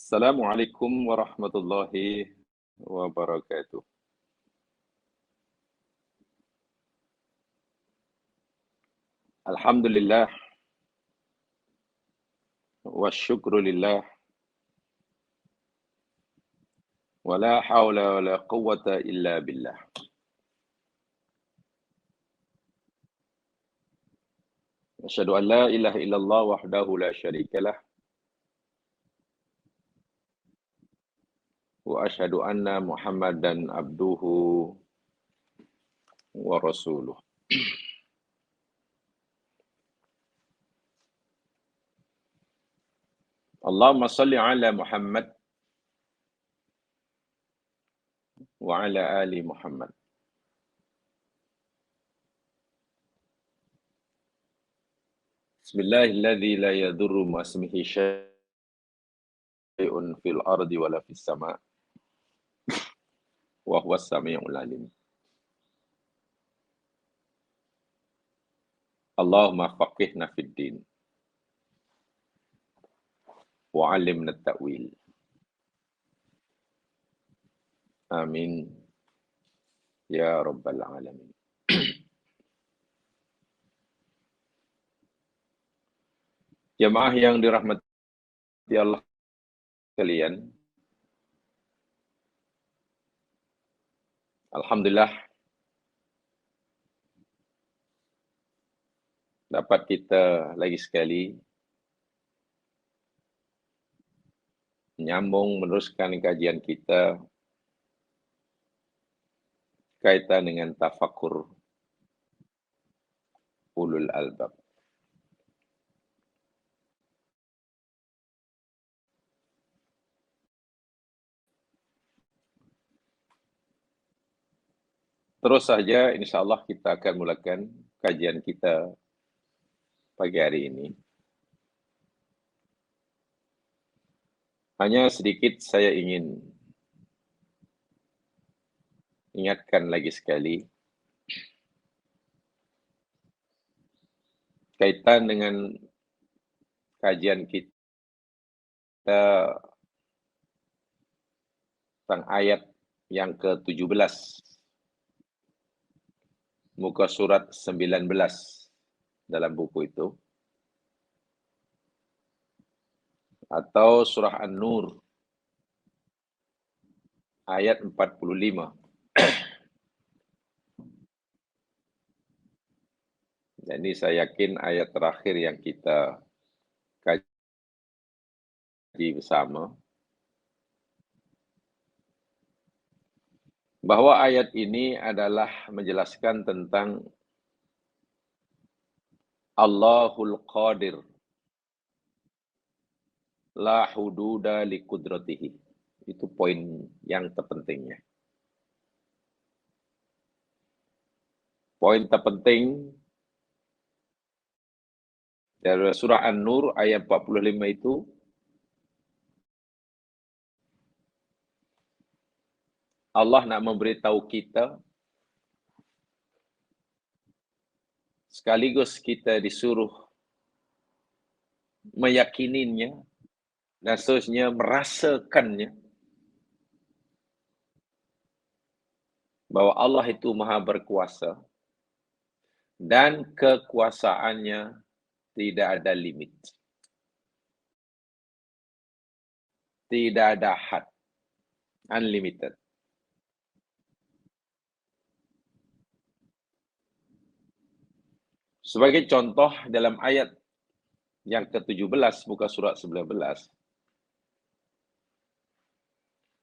Assalamualaikum warahmatullahi wabarakatuh. Alhamdulillah wa syukru lillah wa la hawla wa la quwwata illa billah. Asyhadu an la ilaha illallah wahdahu la syarikalah wa asyhadu anna Muhammadan abduhu wa rasuluh. Allahumma salli ala Muhammad wa ala ali Muhammad. Bismillahilladzi la yadurru ma'asmihi syai'un fil ardi wa la fis sama' wa huwas sami'ul alim. Allahumma faqihna fid din wa 'allimna at-ta'wil. Amin ya rabbal alamin. Jemaah yang dirahmati Allah sekalian, alhamdulillah dapat kita lagi sekali menyambung meneruskan kajian kita kaitan dengan tafakkur ulul albab. Terus saja insyaAllah kita akan mulakan kajian kita pagi hari ini. Hanya sedikit saya ingin ingatkan lagi sekali kaitan dengan kajian kita tentang ayat yang ke-17 muka surat 19 dalam buku itu, atau surah An-Nur ayat 45. Jadi saya yakin ayat terakhir yang kita kaji bersama, bahwa ayat ini adalah menjelaskan tentang Allahul Qadir, la hududa li qudratihi. Itu poin yang terpentingnya. Poin terpenting dari surah An-Nur ayat 45 itu, Allah nak memberitahu kita, sekaligus kita disuruh meyakininya dan seterusnya merasakannya, bahwa Allah itu maha berkuasa dan kekuasaannya tidak ada limit. Tidak ada had. Unlimited. Sebagai contoh dalam ayat yang ke-17 muka surat 19,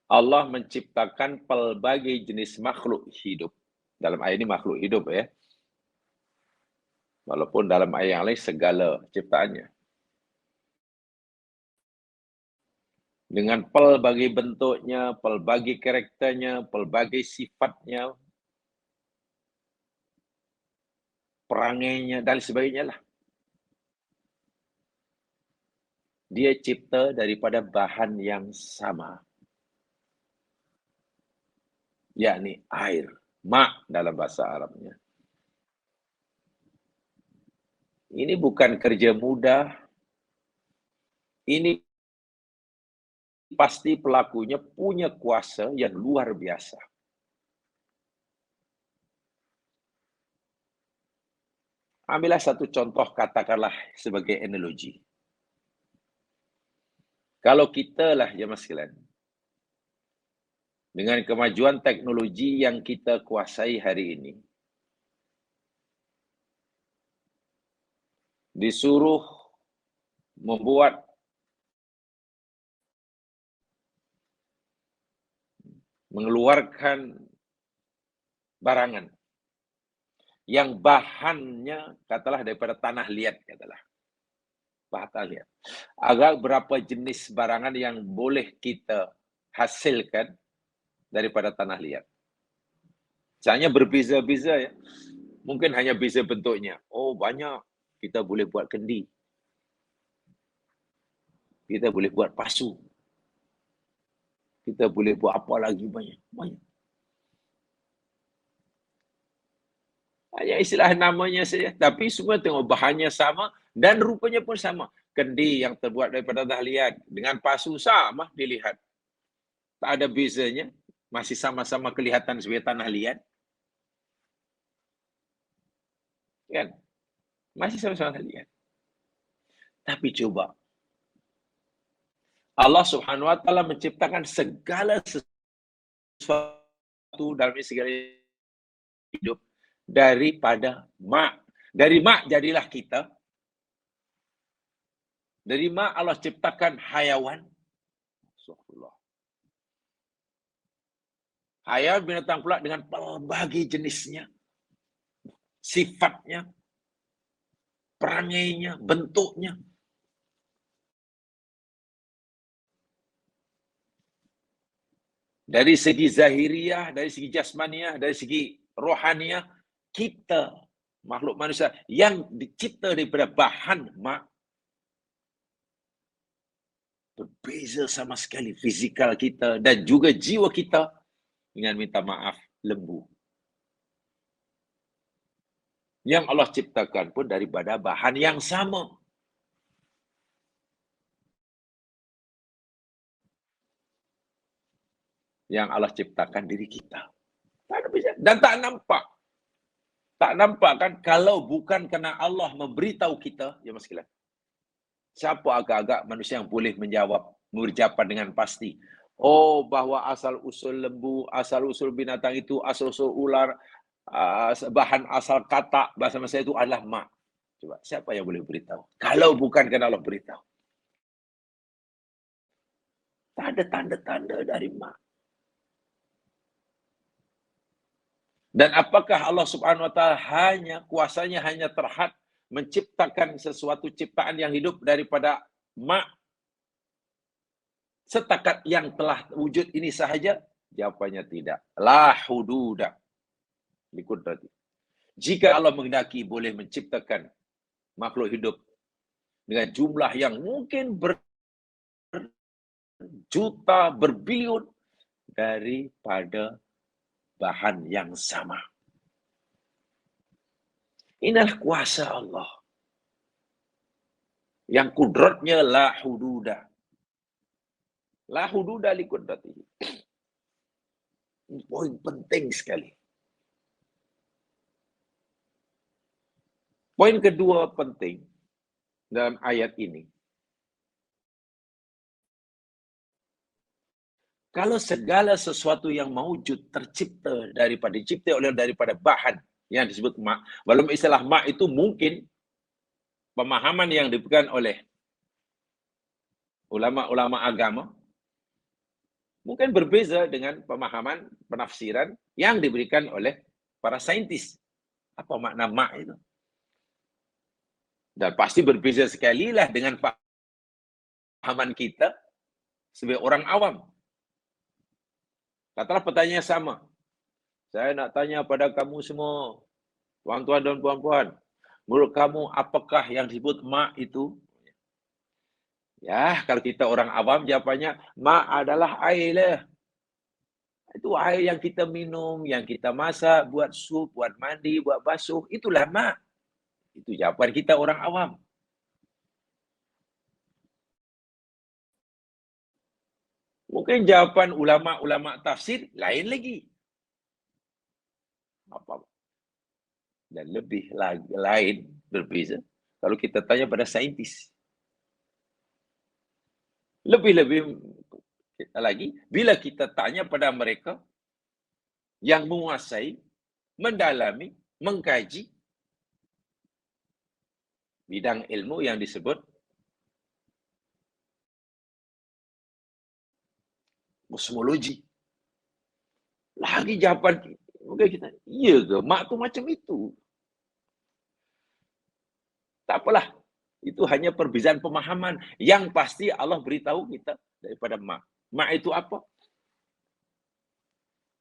Allah menciptakan pelbagai jenis makhluk hidup. Dalam ayat ini makhluk hidup ya. Walaupun dalam ayat yang lain segala ciptaannya. Dengan pelbagai bentuknya, pelbagai karakternya, pelbagai sifatnya, perangainya, dan sebagainya lah. Dia cipta daripada bahan yang sama. Yakni air, ma' dalam bahasa Arabnya. Ini bukan kerja mudah. Ini pasti pelakunya punya kuasa yang luar biasa. Ambillah satu contoh, katakanlah sebagai analogi. Kalau kita lah jemaah sekalian, dengan kemajuan teknologi yang kita kuasai hari ini, disuruh mengeluarkan barangan yang bahannya katalah daripada tanah liat, katalah bahan liat. Agak berapa jenis barangan yang boleh kita hasilkan daripada tanah liat. Misalnya berbeza-beza ya. Mungkin hanya beza bentuknya. Oh, banyak. Kita boleh buat kendi. Kita boleh buat pasu. Kita boleh buat apa lagi banyak. Hanya istilah namanya saja. Tapi semua tengok bahannya sama dan rupanya pun sama. Kendi yang terbuat daripada tanah liat dengan pasu sama dilihat. Tak ada bezanya. Masih sama-sama kelihatan sebagai tanah liat. Kan? Masih sama-sama lihat. Tapi coba. Allah Subhanahu wa taala menciptakan segala sesuatu dalam segala hidup daripada mak. Dari mak jadilah kita. Dari mak Allah ciptakan hayawan. Subhanallah. Hayawan binatang pula dengan pelbagai jenisnya. Sifatnya. Perangainya. Bentuknya. Dari segi zahiriyah, dari segi jasmaniah, dari segi rohaniah, kita makhluk manusia yang dicipta daripada bahan mak berbeza sama sekali fizikal kita dan juga jiwa kita dengan minta maaf lembu. Yang Allah ciptakan pun daripada bahan yang sama. Yang Allah ciptakan diri kita. Dan tak nampak. Tak nampak kan kalau bukan kerana Allah memberitahu kita, ya Mas Kilan. Siapa agak-agak manusia yang boleh menjawab, mengucapkan dengan pasti. Oh, bahawa asal-usul lembu, asal-usul binatang itu, asal-usul ular, bahan asal katak, bahasa Melayu itu adalah mak. Coba, siapa yang boleh beritahu? Kalau bukan kerana Allah beritahu. Tak ada tanda-tanda dari mak. Dan apakah Allah Subhanahu wa taala kuasanya hanya terhad menciptakan sesuatu ciptaan yang hidup daripada mak setakat yang telah wujud ini sahaja? Jawapannya tidak. La hududa. Liqudrati. Jika Allah menghendaki boleh menciptakan makhluk hidup dengan jumlah yang mungkin berjuta, berbilion daripada bahan yang sama. Inilah kuasa Allah. Yang kudratnya la hududa. La hududa li kudratihi. Ini poin penting sekali. Poin kedua penting dalam ayat ini. Kalau segala sesuatu yang mewujud tercipta daripada bahan yang disebut mak, walaupun istilah mak itu mungkin pemahaman yang diberikan oleh ulama-ulama agama mungkin berbeza dengan pemahaman penafsiran yang diberikan oleh para saintis. Apa makna mak itu? Dan pasti berbeza sekali lah dengan pahaman kita sebagai orang awam. Katalah pertanyaan sama. Saya nak tanya pada kamu semua, tuan-tuan dan puan-puan, menurut kamu apakah yang disebut mak itu? Ya, kalau kita orang awam jawapannya, mak adalah air lah. Itu air yang kita minum, yang kita masak, buat sup, buat mandi, buat basuh. Itulah mak. Itu jawapan kita orang awam. Mungkin jawapan ulama-ulama tafsir lain lagi. Apa? Dan lebih lagi lain berbeza kalau kita tanya pada saintis. Lebih-lebih lagi bila kita tanya pada mereka yang menguasai, mendalami, mengkaji bidang ilmu yang disebut kosmologi. Lagi jawapan kita, iya ke? Mak tu macam itu. Tak apalah. Itu hanya perbezaan pemahaman. Yang pasti Allah beritahu kita daripada mak. Mak itu apa?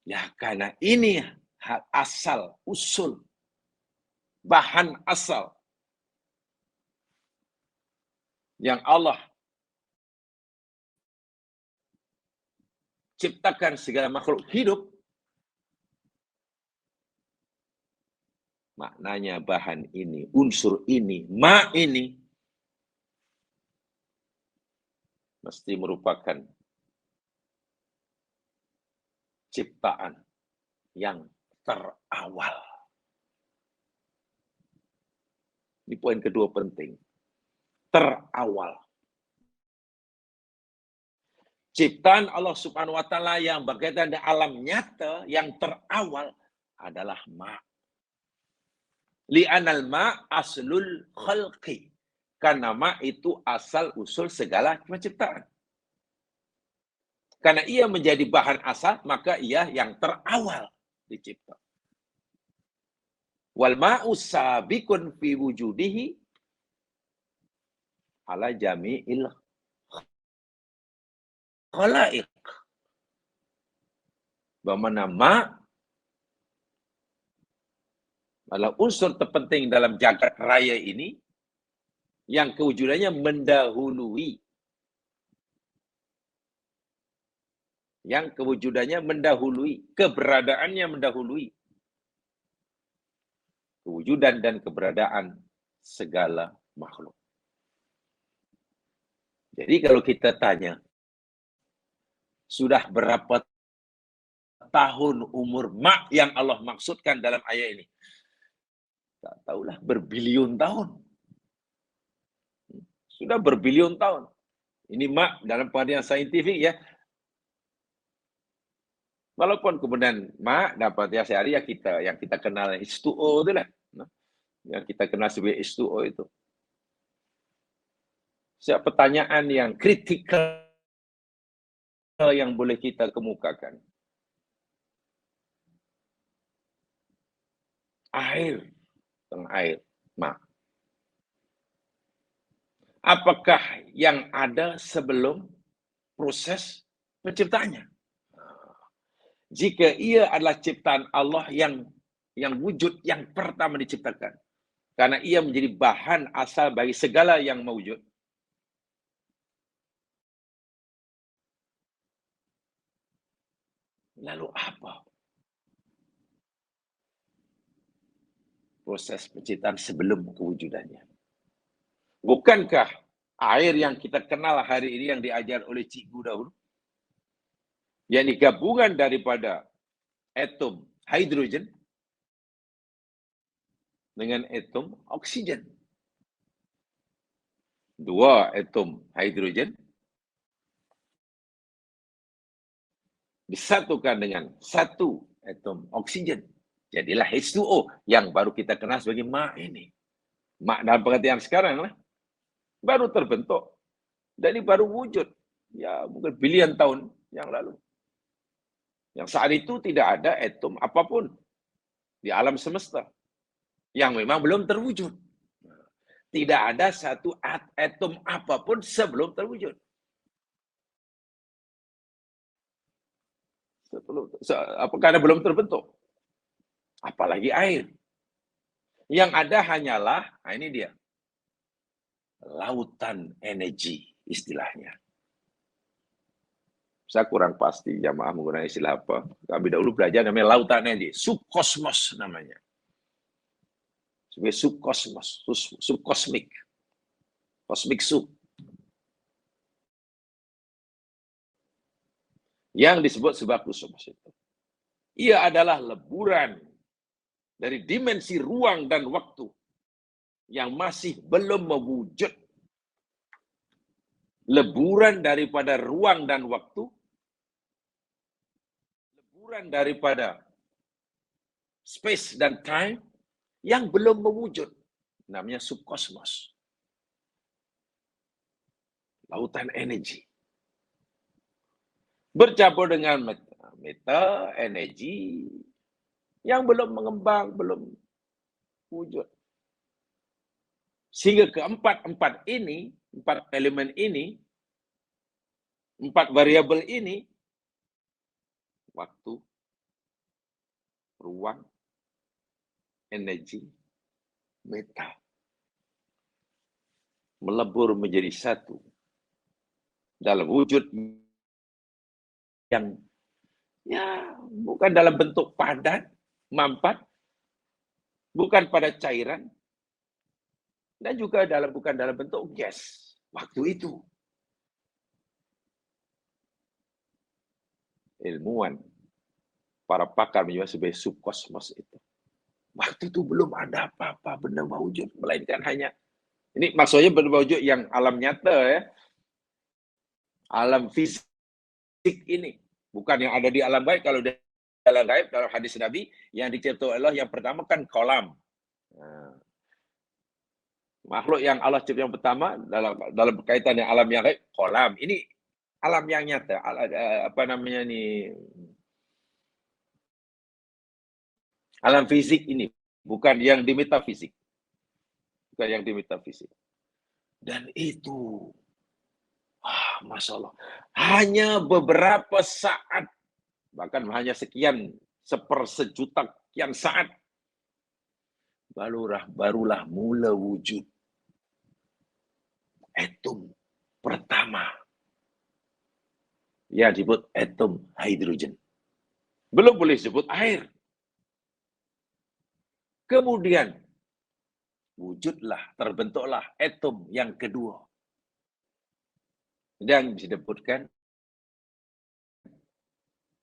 Ya, karena ini asal, usul, bahan asal yang Allah ciptakan segala makhluk hidup. Maknanya bahan ini, unsur ini, ma ini mesti merupakan ciptaan yang terawal. Ini poin kedua penting. Terawal. Ciptaan Allah Subhanahu wa taala yang berkaitan dengan alam nyata yang terawal adalah ma. Li'anal ma aslul khalqi. Karena ma itu asal usul segala penciptaan. Karena ia menjadi bahan asal, maka ia yang terawal dicipta. Wal ma'u sabiqun fi wujudihi ala jami'il khalaiq. Bermakna ma adalah unsur terpenting dalam jagat raya ini yang kewujudannya mendahului. Yang kewujudannya mendahului. Keberadaannya mendahului. Kewujudan dan keberadaan segala makhluk. Jadi kalau kita tanya, sudah berapa tahun umur mak yang Allah maksudkan dalam ayat ini? Tak tahulah, berbilion tahun. Sudah berbilion tahun. Ini mak dalam pengertian saintifik ya. Walaupun kemudian mak dapat ya sehari ya kita yang kita kenal H2O itu lah. Yang kita kenal sebagai H2O itu. Siapa pertanyaan yang kritikal yang boleh kita kemukakan? Air. Tentang air. Mak. Apakah yang ada sebelum proses penciptaannya? Jika ia adalah ciptaan Allah yang wujud yang pertama diciptakan. Karena ia menjadi bahan asal bagi segala yang mewujud. Lalu apa proses penciptaan sebelum kewujudannya? Bukankah air yang kita kenal hari ini yang diajar oleh cikgu dahulu? Yang gabungan daripada atom hidrogen dengan atom oksigen. Dua atom hidrogen disatukan dengan satu atom oksigen. Jadilah H2O yang baru kita kenal sebagai mak ini. Mak dalam pengertian sekarang lah. Baru terbentuk. Dan ini baru wujud. Ya mungkin bilion tahun yang lalu. Yang saat itu tidak ada atom apapun di alam semesta. Yang memang belum terwujud. Tidak ada satu atom apapun sebelum terwujud. Karena belum terbentuk. Apalagi air. Yang ada hanyalah, nah ini dia, lautan energi istilahnya. Saya kurang pasti jamaah menggunakan istilah apa. Kami dahulu belajar namanya lautan energi. Subkosmos namanya. Sebagai subkosmos, subkosmik. Kosmik sub. yang disebut sebagai kosmos itu. Ia adalah leburan dari dimensi ruang dan waktu yang masih belum mewujud. Leburan daripada ruang dan waktu, leburan daripada space dan time yang belum mewujud. Namanya subkosmos. Lautan energi. Bercampur dengan meta energi yang belum mengembang, belum wujud. Sehingga keempat ini, 4 elemen ini, 4 variabel ini, waktu, ruang, energi, meta, melebur menjadi satu dalam wujud yang bukan dalam bentuk padat, mampat, bukan pada cairan, dan juga bukan dalam bentuk gas. Waktu itu ilmuwan, para pakar menyebut sebagai subkosmos itu. Waktu itu belum ada apa-apa benda wujud, melainkan hanya ini maksudnya benda wujud yang alam nyata ya. Alam fisik ini, bukan yang ada di alam gaib. Kalau di alam gaib, dalam hadis Nabi, yang dicipta Allah yang pertama kan kolam. Makhluk yang Allah cipta yang pertama dalam berkaitan dengan alam yang gaib, kolam. Ini alam yang nyata, apa namanya nih? Alam fisik ini, bukan yang di metafisik. Bukan yang di metafisik. Dan itu Masya Allah. Hanya beberapa saat, bahkan hanya sekian, sepersejuta sekian saat, barulah mula wujud atom pertama. Ya, disebut atom hidrogen. Belum boleh disebut air. Kemudian, terbentuklah atom yang kedua. Dan disebutkan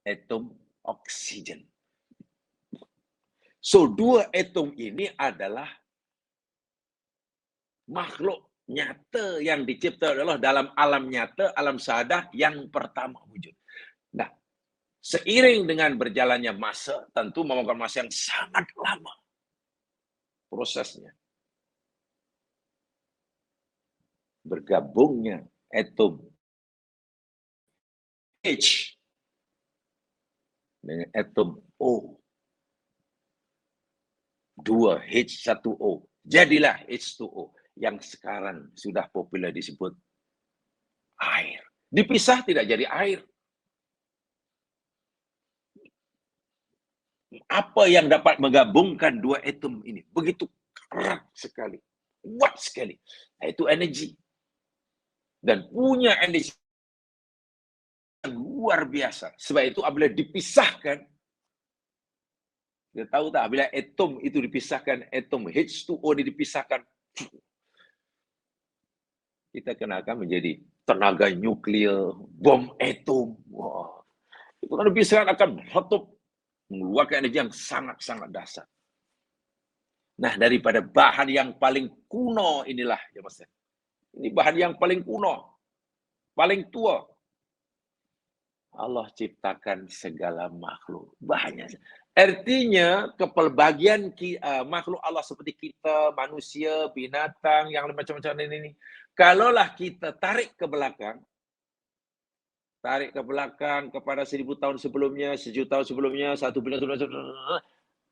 atom oksigen. So, 2 atom ini adalah makhluk nyata yang dicipta oleh Allah dalam alam nyata, alam sahadah yang pertama wujud. Nah, seiring dengan berjalannya masa, tentu memakan masa yang sangat lama prosesnya. Bergabungnya atom H dengan atom O. 2H1O. Jadilah H2O yang sekarang sudah populer disebut air. Dipisah tidak jadi air. Apa yang dapat menggabungkan 2 atom ini? Begitu erat sekali, kuat sekali. Itu energi. Dan punya energi yang luar biasa. Sebab itu apabila dipisahkan, kita tahu tak, bila atom itu dipisahkan, atom H2O ini dipisahkan, kita kenakan menjadi tenaga nuklir, bom atom. Wah, itu kan dipisahkan akan meletup, mengeluarkan energi yang sangat-sangat dahsyat. Nah, daripada bahan yang paling kuno inilah, ya Mas. Ini bahan yang paling kuno, paling tua. Allah ciptakan segala makhluk. Bahannya. Artinya, kepelbagian makhluk Allah seperti kita, manusia, binatang, yang macam-macam ini. Kalaulah kita tarik ke belakang kepada 1000 tahun sebelumnya, 1000 tahun sebelumnya, 1 bulan sebelumnya,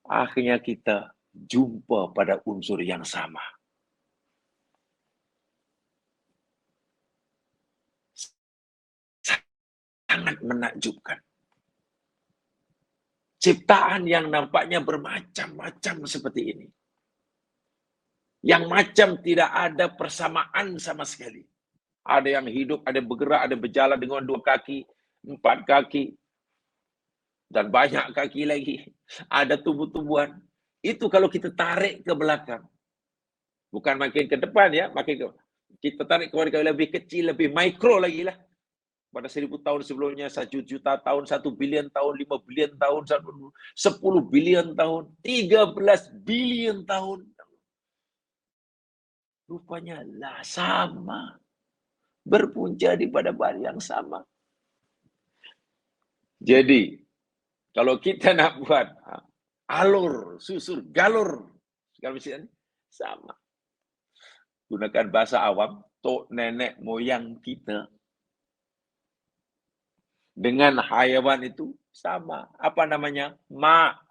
akhirnya kita jumpa pada unsur yang sama. Sangat menakjubkan. Ciptaan yang nampaknya bermacam-macam seperti ini. Yang macam tidak ada persamaan sama sekali. Ada yang hidup, ada yang bergerak, ada yang berjalan dengan 2 kaki, 4 kaki, dan banyak kaki lagi. Ada tumbuh-tumbuhan. Itu kalau kita tarik ke belakang. Bukan makin ke depan ya, kita tarik ke lebih kecil, lebih mikro lagi lah. pada 1000 tahun sebelumnya, 1 juta tahun, 1 bilion tahun, 5 bilion tahun, 10 bilion tahun, 13 bilion tahun. Rupanya lah sama. Berpunca di pada bar yang sama. Jadi, kalau kita nak buat alur, susur, galur, segala macam sama. Gunakan bahasa awam, tok nenek moyang kita dengan haiwan itu sama. Apa namanya? Mak.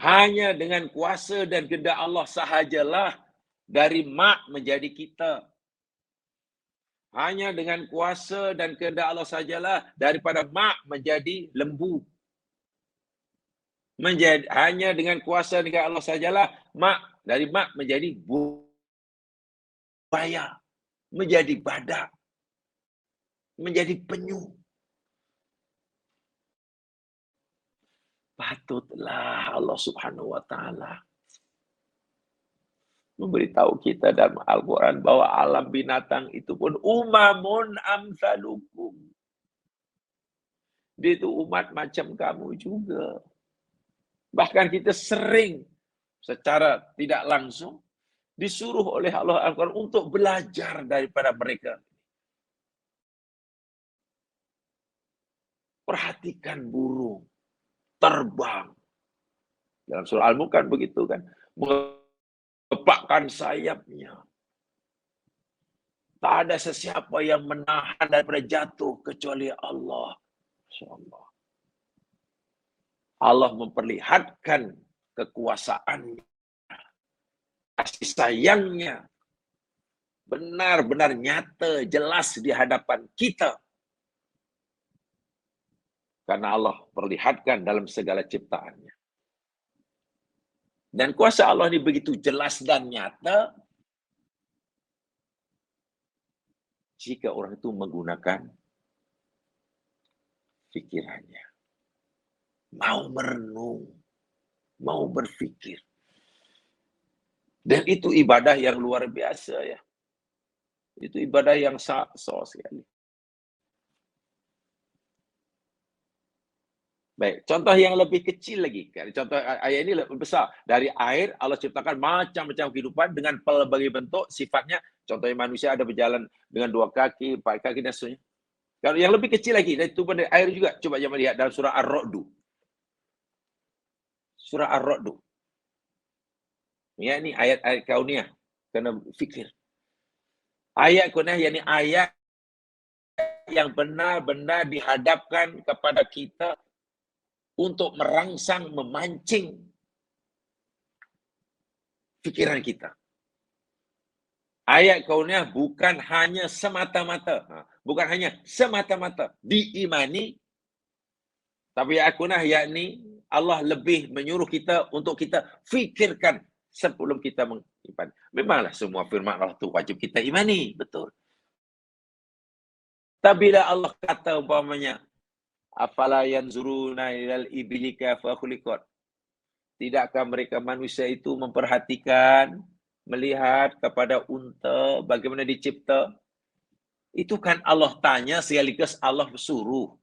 Hanya dengan kuasa dan kehendak Allah sahajalah dari mak menjadi kita. Hanya dengan kuasa dan kehendak Allah sajalah daripada mak menjadi lembu. Hanya dengan kuasa dan kehendak Allah sajalah dari mak menjadi buaya, menjadi badak, menjadi penyu. Patutlah Allah Subhanahu wa taala memberitahu kita dalam Al-Quran bahwa alam binatang itu pun umamun amsalukum. Dia itu umat macam kamu juga. Bahkan kita sering secara tidak langsung disuruh oleh Allah Al-Quran untuk belajar daripada mereka. Perhatikan burung terbang. Dalam surah Al-Mulk kan begitu kan. Mengepakkan sayapnya. Tak ada sesiapa yang menahan daripada jatuh kecuali Allah. InsyaAllah. Allah memperlihatkan kekuasaannya, kasih sayangnya, benar-benar nyata, jelas di hadapan kita. Karena Allah perlihatkan dalam segala ciptaannya. Dan kuasa Allah ini begitu jelas dan nyata, jika orang itu menggunakan pikirannya. Mau merenung, mau berpikir. Dan itu ibadah yang luar biasa ya. Itu ibadah yang so sekali. Baik, contoh yang lebih kecil lagi. Contoh ayat ini lebih besar. Dari air Allah ciptakan macam-macam kehidupan dengan pelbagai bentuk, sifatnya. Contohnya manusia ada berjalan dengan 2 kaki, 4 kaki dan seterusnya. Kalau yang lebih kecil lagi, dari tubuh dari air juga. Coba jangan lihat dalam surah Ar-Ra'du. Surah Ar-Ra'du. Ya, ini ayat-ayat kauniyah. Kena fikir. Ayat kauniyah, yakni ayat yang benar-benar dihadapkan kepada kita untuk merangsang, memancing pikiran kita. Ayat kauniyah bukan hanya semata-mata, diimani, tapi ayat kauniyah yakni Allah lebih menyuruh kita untuk kita fikirkan sebelum kita mengimani. Memanglah semua firman Allah itu wajib kita imani, betul. Tapi bila Allah kata umpamanya, afala yanzuruna ilal ibili kaifa khuliqat. Tidakkah mereka manusia itu memperhatikan, melihat kepada unta bagaimana dicipta? Itu kan Allah tanya sekaligus Allah suruh.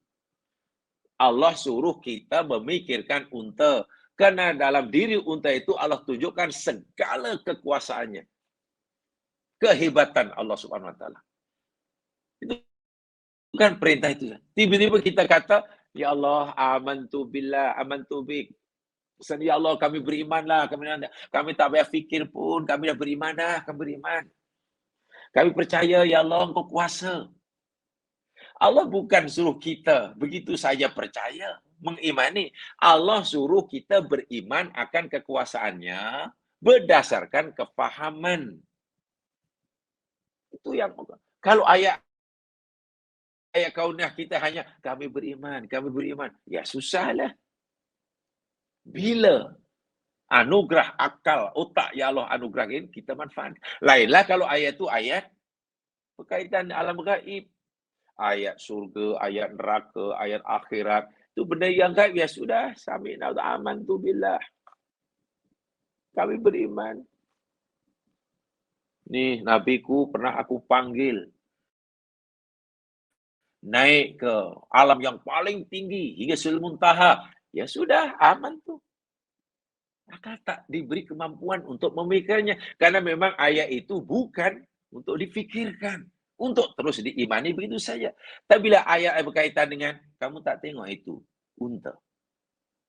Allah suruh kita memikirkan unta. Karena dalam diri unta itu Allah tunjukkan segala kekuasaannya. Kehebatan Allah Subhanahu wa taala. Itu kan perintah itu. Tiba-tiba kita kata, ya Allah, amantu billah, amantu bik. Ya Allah, kami berimanlah. Kami tak payah fikir pun. Kami dah beriman dah. Kami beriman. Kami percaya, ya Allah, Engkau kuasa. Allah bukan suruh kita begitu saja percaya, mengimani. Allah suruh kita beriman akan kekuasaannya berdasarkan kefahaman. Itu yang kalau ayat kauniyah kita hanya kami beriman. Ya susahlah. Bila anugerah akal, otak ya Allah anugerahin, kita manfaat. Lainlah kalau ayat itu ayat berkaitan alam gaib. Ayat surga, ayat neraka, ayat akhirat. Itu benda yang gaib, ya sudah. Sami'na wa amantu billah. Kami beriman. Nih, nabiku pernah aku panggil. naik ke alam yang paling tinggi hingga Sidratul Muntaha, ya sudah aman tuh. Maka tak diberi kemampuan untuk memikirnya. Karena memang ayat itu bukan untuk difikirkan. Untuk terus diimani begitu saja. Tapi bila ayat berkaitan dengan, kamu tak tengok itu unta.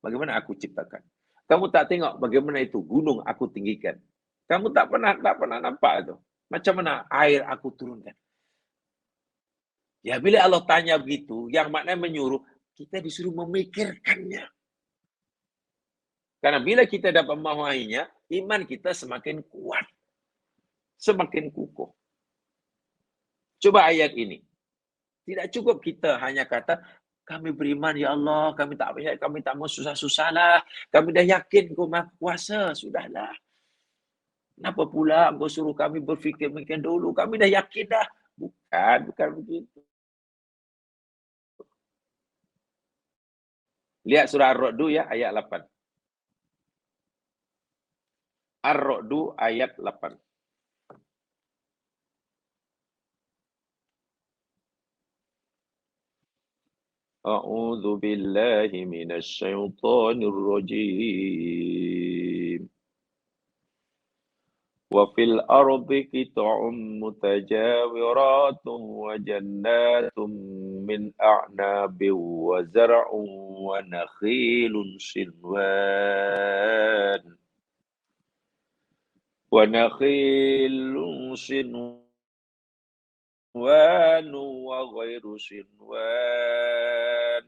Bagaimana aku ciptakan. Kamu tak tengok bagaimana itu gunung aku tinggikan. Kamu tak pernah nampak itu. Macam mana air aku turunkan. Ya bila Allah tanya begitu, yang maknanya menyuruh, kita disuruh memikirkannya. Karena bila kita dapat memahaminya, iman kita semakin kuat. Semakin kukuh. Coba ayat ini. Tidak cukup kita hanya kata, kami beriman ya Allah, kami tak mau susah-susah lah. Kami dah yakin kau maha kuasa, sudahlah. Kenapa pula kau suruh kami berfikir-fikir dulu? Kami dah yakin dah. Bukan begitu. Lihat surah Ar-Ra'd ya, ayat 8. Ar-Ra'd ayat 8. A'udzu billahi minasy syaithanir rajim. Wa fil ardi qita'un mutajawiratun wa jannatun min a'nabin wa zar'un wa nakhilun sinwan. وغير صنوان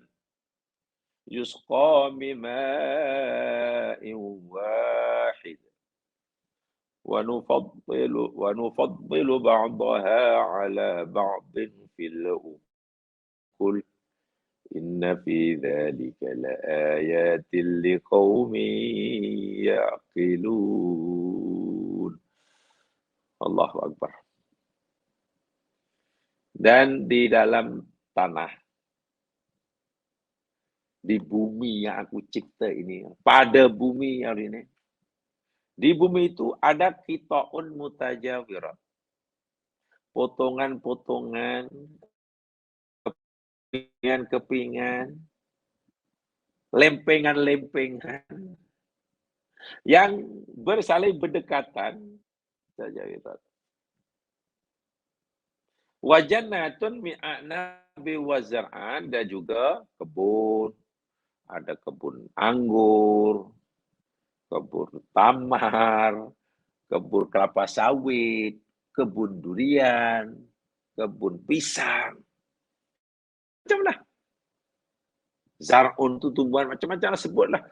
يسقى بماء واحد ونفضل بعضها على بعض في الأكل إن في ذلك لآيات لقوم يعقلون. Allahu Akbar. Dan di dalam tanah, di bumi yang aku cipta ini, pada bumi yang ini, di bumi itu ada qita'un mutajawirat. Potongan-potongan, kepingan-kepingan, lempengan-lempengan yang bersaling berdekatan saja gitu. Wa jannatun min a'nabi wa zar'an, dan juga kebun, ada kebun anggur, kebun tamar, kebun kelapa sawit, kebun durian, kebun pisang. Macam-macam lah. Zar'un itu tumbuhan macam-macam lah, sebutlah.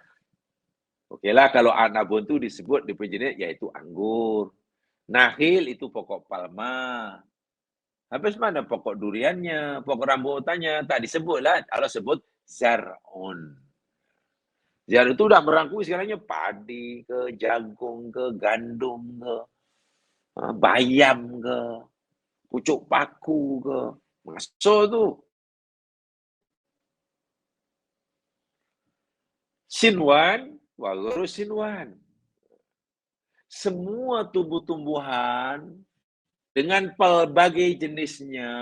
Okeylah, kalau anabun itu disebut di jenis iaitu anggur. Nakhil itu pokok palma. Habis mana pokok duriannya, pokok rambutannya, tak disebutlah. Allah sebut zar'un. Zar itu dah merangkumi sekarangnya padi ke, jagung ke, gandum ke, bayam ke, pucuk paku ke. Masuk tu. Sinwan, waghairu sinwan. Semua tumbuh-tumbuhan dengan pelbagai jenisnya,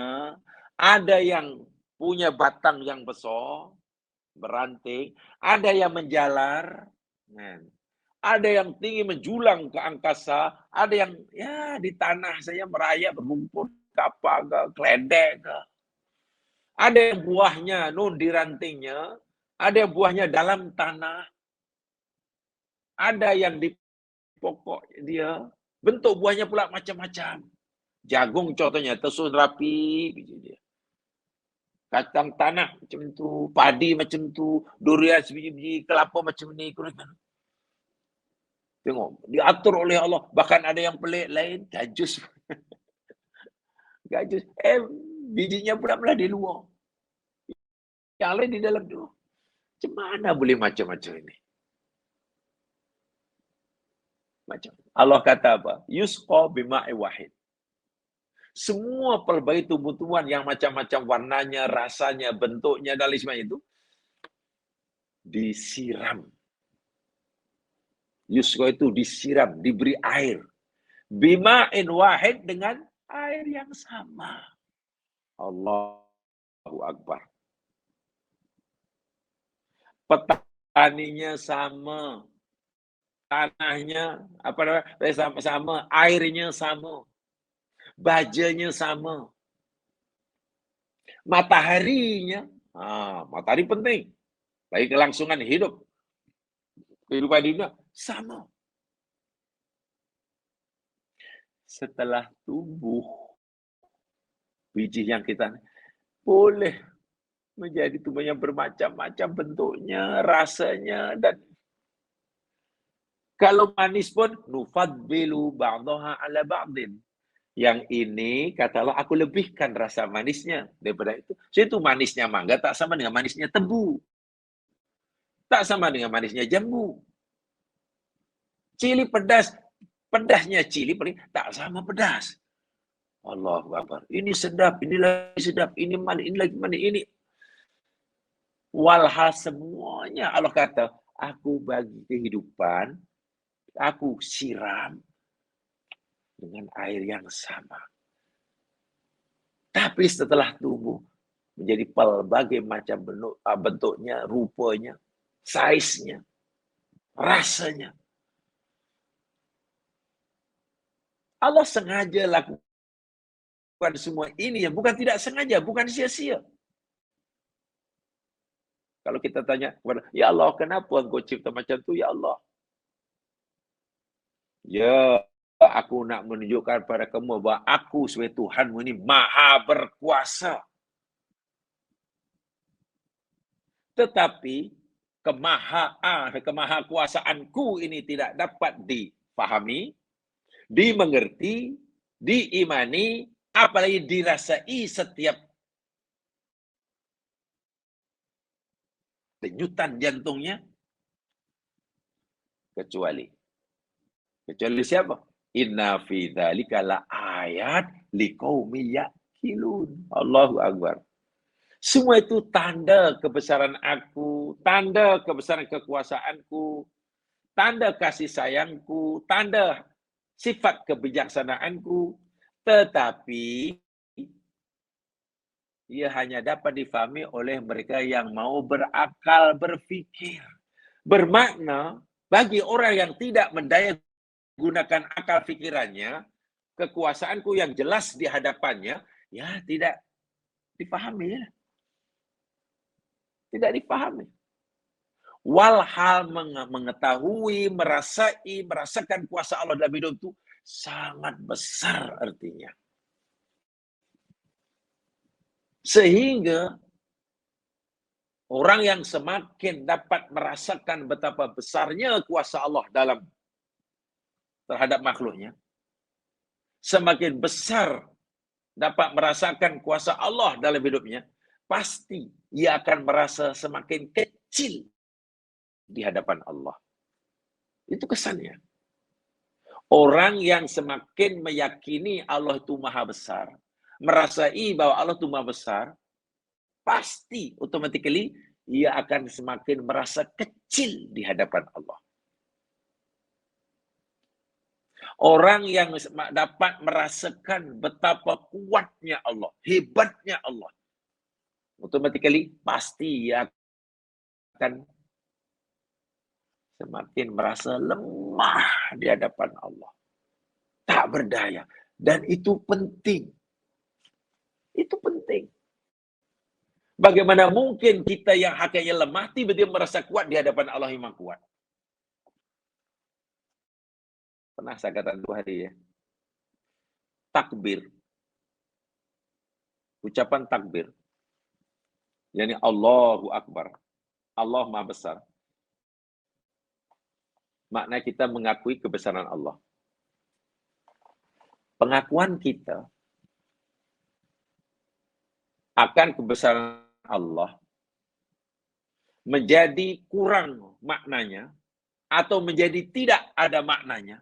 ada yang punya batang yang besar, beranting, ada yang menjalar, ada yang tinggi menjulang ke angkasa, ada yang ya di tanah saja merayap berkumpul kapal ke, keledek ke. Ada yang buahnya di rantingnya, ada yang buahnya dalam tanah, ada yang di pokok dia, bentuk buahnya pula macam-macam. Jagung contohnya tersusun rapi biji dia. Kacang tanah macam tu, padi macam tu, durian sebiji-biji, kelapa macam ni. Tengok, diatur oleh Allah. Bahkan ada yang pelik lain, gajus. Gajus. Bijinya pula di luar. Yang lain di dalam tu. Macam mana boleh macam-macam ini? Macam. Allah kata apa? Yusqa bima'i wahid. Semua pelbagai tumbuh-tumbuhan yang macam-macam warnanya, rasanya, bentuknya, dan lain sebagainya itu disiram. Yusqa itu disiram, diberi air. Bima'in wahid, dengan air yang sama. Allah Akbar. Petaninya sama, tanahnya sama-sama, airnya sama, bajanya sama, mataharinya. Matahari penting bagi kelangsungan hidup, kehidupan dunia sama. Setelah tumbuh, biji yang kita boleh menjadi tumbuh yang bermacam-macam bentuknya, rasanya, dan kalau manis pun nufaddilu ba'daha ala ba'din. Yang ini katalah aku lebihkan rasa manisnya daripada itu. So, itu manisnya mangga tak sama dengan manisnya tebu. Tak sama dengan manisnya jambu. Cili pedas, pedasnya cili paling tak sama pedas. Allahu Akbar. Ini sedap, ini lagi sedap, ini manis, ini lagi manis, ini. Walhal semuanya Allah kata, aku bagi kehidupan, aku siram dengan air yang sama. Tapi setelah tumbuh, menjadi pelbagai macam bentuknya, rupanya, size-nya, rasanya. Allah sengaja lakukan semua ini, yang bukan tidak sengaja, bukan sia-sia. Kalau kita tanya kepada, ya Allah, kenapa engkau cipta macam tu, ya Allah? Ya, aku nak menunjukkan pada kamu bahawa aku sebagai Tuhanmu ini maha berkuasa. Tetapi kemahakuasaanku ini tidak dapat dipahami, dimengerti, diimani, apalagi dirasai setiap denyutan jantungnya, kecuali siapa? Inna fi dzalika la ayat liqaumi yaqilun. Allahu Akbar. Semua itu tanda kebesaran aku, tanda kebesaran kekuasaanku, tanda kasih sayangku, tanda sifat kebijaksanaanku, tetapi ia hanya dapat difahami oleh mereka yang mau berakal, berfikir. Bermakna, bagi orang yang tidak mendaya gunakan akal fikirannya, kekuasaanku yang jelas di hadapannya, ya tidak dipahami. Tidak dipahami. Walhal mengetahui, merasakan kuasa Allah dalam hidup itu sangat besar artinya. Sehingga orang yang semakin dapat merasakan betapa besarnya kuasa Allah terhadap makhluknya, semakin besar dapat merasakan kuasa Allah dalam hidupnya, pasti ia akan merasa semakin kecil di hadapan Allah. Itu kesannya. Orang yang semakin meyakini Allah itu maha besar, merasai bahwa Allah itu maha besar, pasti automatically ia akan semakin merasa kecil di hadapan Allah. Orang yang dapat merasakan betapa kuatnya Allah, hebatnya Allah, automatically pasti ia akan semakin merasa lemah di hadapan Allah. Tak berdaya. Dan itu penting. Itu penting. Bagaimana mungkin kita yang hakikatnya lemah, tiba-tiba merasa kuat di hadapan Allah yang Maha Kuat? Pernah saya katakan 2 hari ya. Takbir. Ucapan takbir. Yani Allahu Akbar. Allah Maha Besar. Makna kita mengakui kebesaran Allah. Pengakuan kita akan kebesaran Allah menjadi kurang maknanya atau menjadi tidak ada maknanya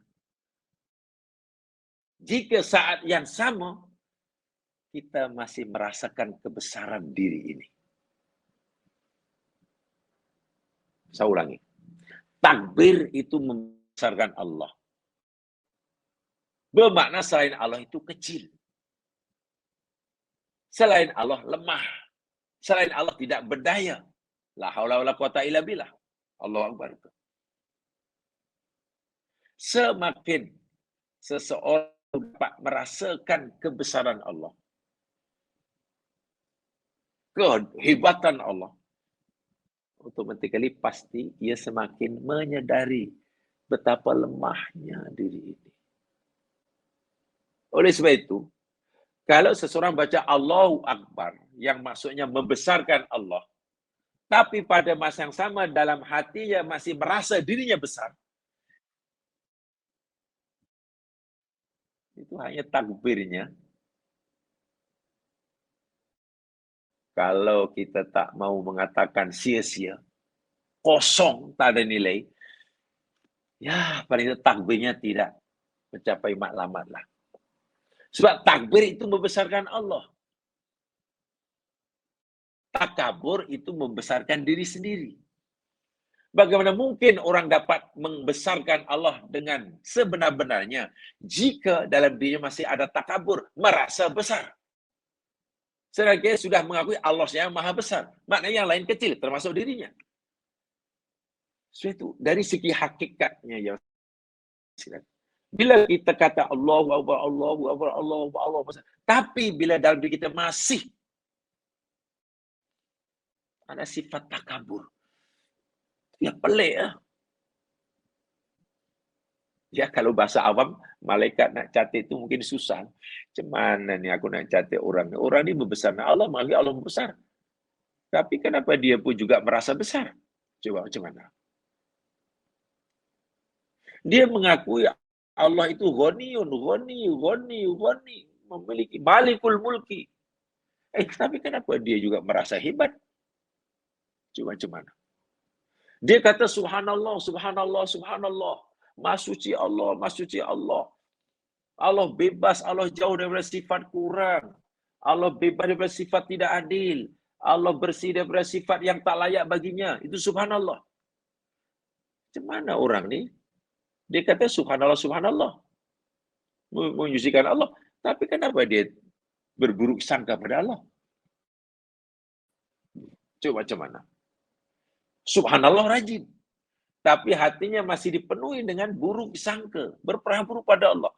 jika saat yang sama kita masih merasakan kebesaran diri ini. Saya ulangi. Takbir itu membesarkan Allah. Bermakna selain Allah itu kecil. Selain Allah lemah. Selain Allah tidak berdaya. La haula wala quwata illa billah. Allahu Akbar. Semakin seseorang dapat merasakan kebesaran Allah, kehebatan Allah, automatically pasti ia semakin menyadari betapa lemahnya diri ini. Oleh sebab itu, kalau seseorang baca Allahu Akbar, yang maksudnya membesarkan Allah, tapi pada masa yang sama dalam hatinya masih merasa dirinya besar, itu hanya takbirnya. Kalau kita tak mau mengatakan sia-sia, kosong, tak ada nilai, ya paling takbirnya tidak mencapai maklamat lah. Sebab takbir itu membesarkan Allah. Takabur itu membesarkan diri sendiri. Bagaimana mungkin orang dapat membesarkan Allah dengan sebenar-benarnya jika dalam dirinya masih ada takabur, merasa besar. Sedangkan dia sudah mengakui Allah yang maha besar. Maknanya yang lain kecil, termasuk dirinya. So itu dari segi hakikatnya ya. Bila kita kata Allahu Akbar, Allahu Akbar, Allahu Akbar, Allahu Akbar, tapi bila dalam diri kita masih ada sifat takabur, ya pelik ya. Ya kalau bahasa awam, malaikat nak catat itu mungkin susah. Macam mana ni aku nak catat orang? Orang ni membesar. Allah menganggap Allah membesar. Tapi kenapa dia pun juga merasa besar? Coba macam mana? Dia mengakui Allah itu ghaniyun, ghani, memiliki malikul mulki. Tapi kenapa dia juga merasa hebat? Coba macam mana? Dia kata subhanallah, subhanallah, subhanallah. Maha suci Allah, maha suci Allah. Allah bebas, Allah jauh daripada sifat kurang. Allah bebas daripada sifat tidak adil. Allah bersih daripada sifat yang tak layak baginya. Itu subhanallah. Macam mana orang ni? Dia kata subhanallah, subhanallah. Menyucikan Allah. Tapi kenapa dia berburuk sangka pada Allah? Coba macam mana? Subhanallah rajin. Tapi hatinya masih dipenuhi dengan buruk sangka. Berprahapura pada Allah.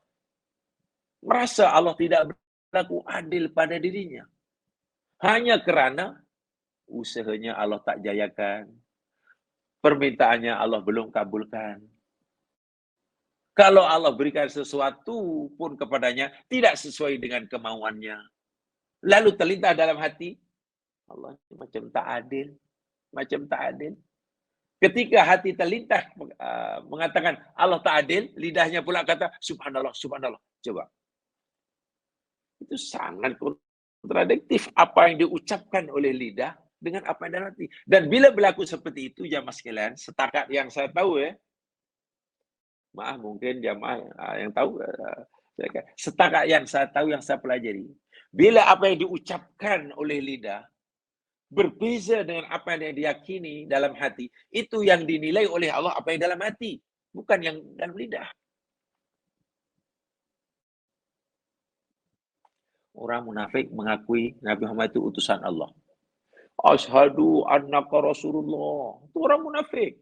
Merasa Allah tidak berlaku adil pada dirinya. Hanya kerana usahanya Allah tak jayakan. Permintaannya Allah belum kabulkan. Kalau Allah berikan sesuatu pun kepadanya, tidak sesuai dengan kemauannya. Lalu terlintas dalam hati, Allah macam tak adil. Macam tak adil. Ketika hati terlintas mengatakan Allah tak adil, lidahnya pula kata subhanallah, subhanallah. Coba. Itu sangat kontradiktif apa yang diucapkan oleh lidah dengan apa yang dalam hati. Dan bila berlaku seperti itu, jamaah sekalian, setakat yang saya tahu maaf mungkin jamaah yang tahu, setakat yang saya tahu, yang saya pelajari, bila apa yang diucapkan oleh lidah berbeza dengan apa yang diyakini dalam hati, itu yang dinilai oleh Allah apa yang dalam hati, bukan yang dalam lidah. Orang munafik mengakui Nabi Muhammad itu utusan Allah. Asyhadu annaka Rasulullah. Itu orang munafik.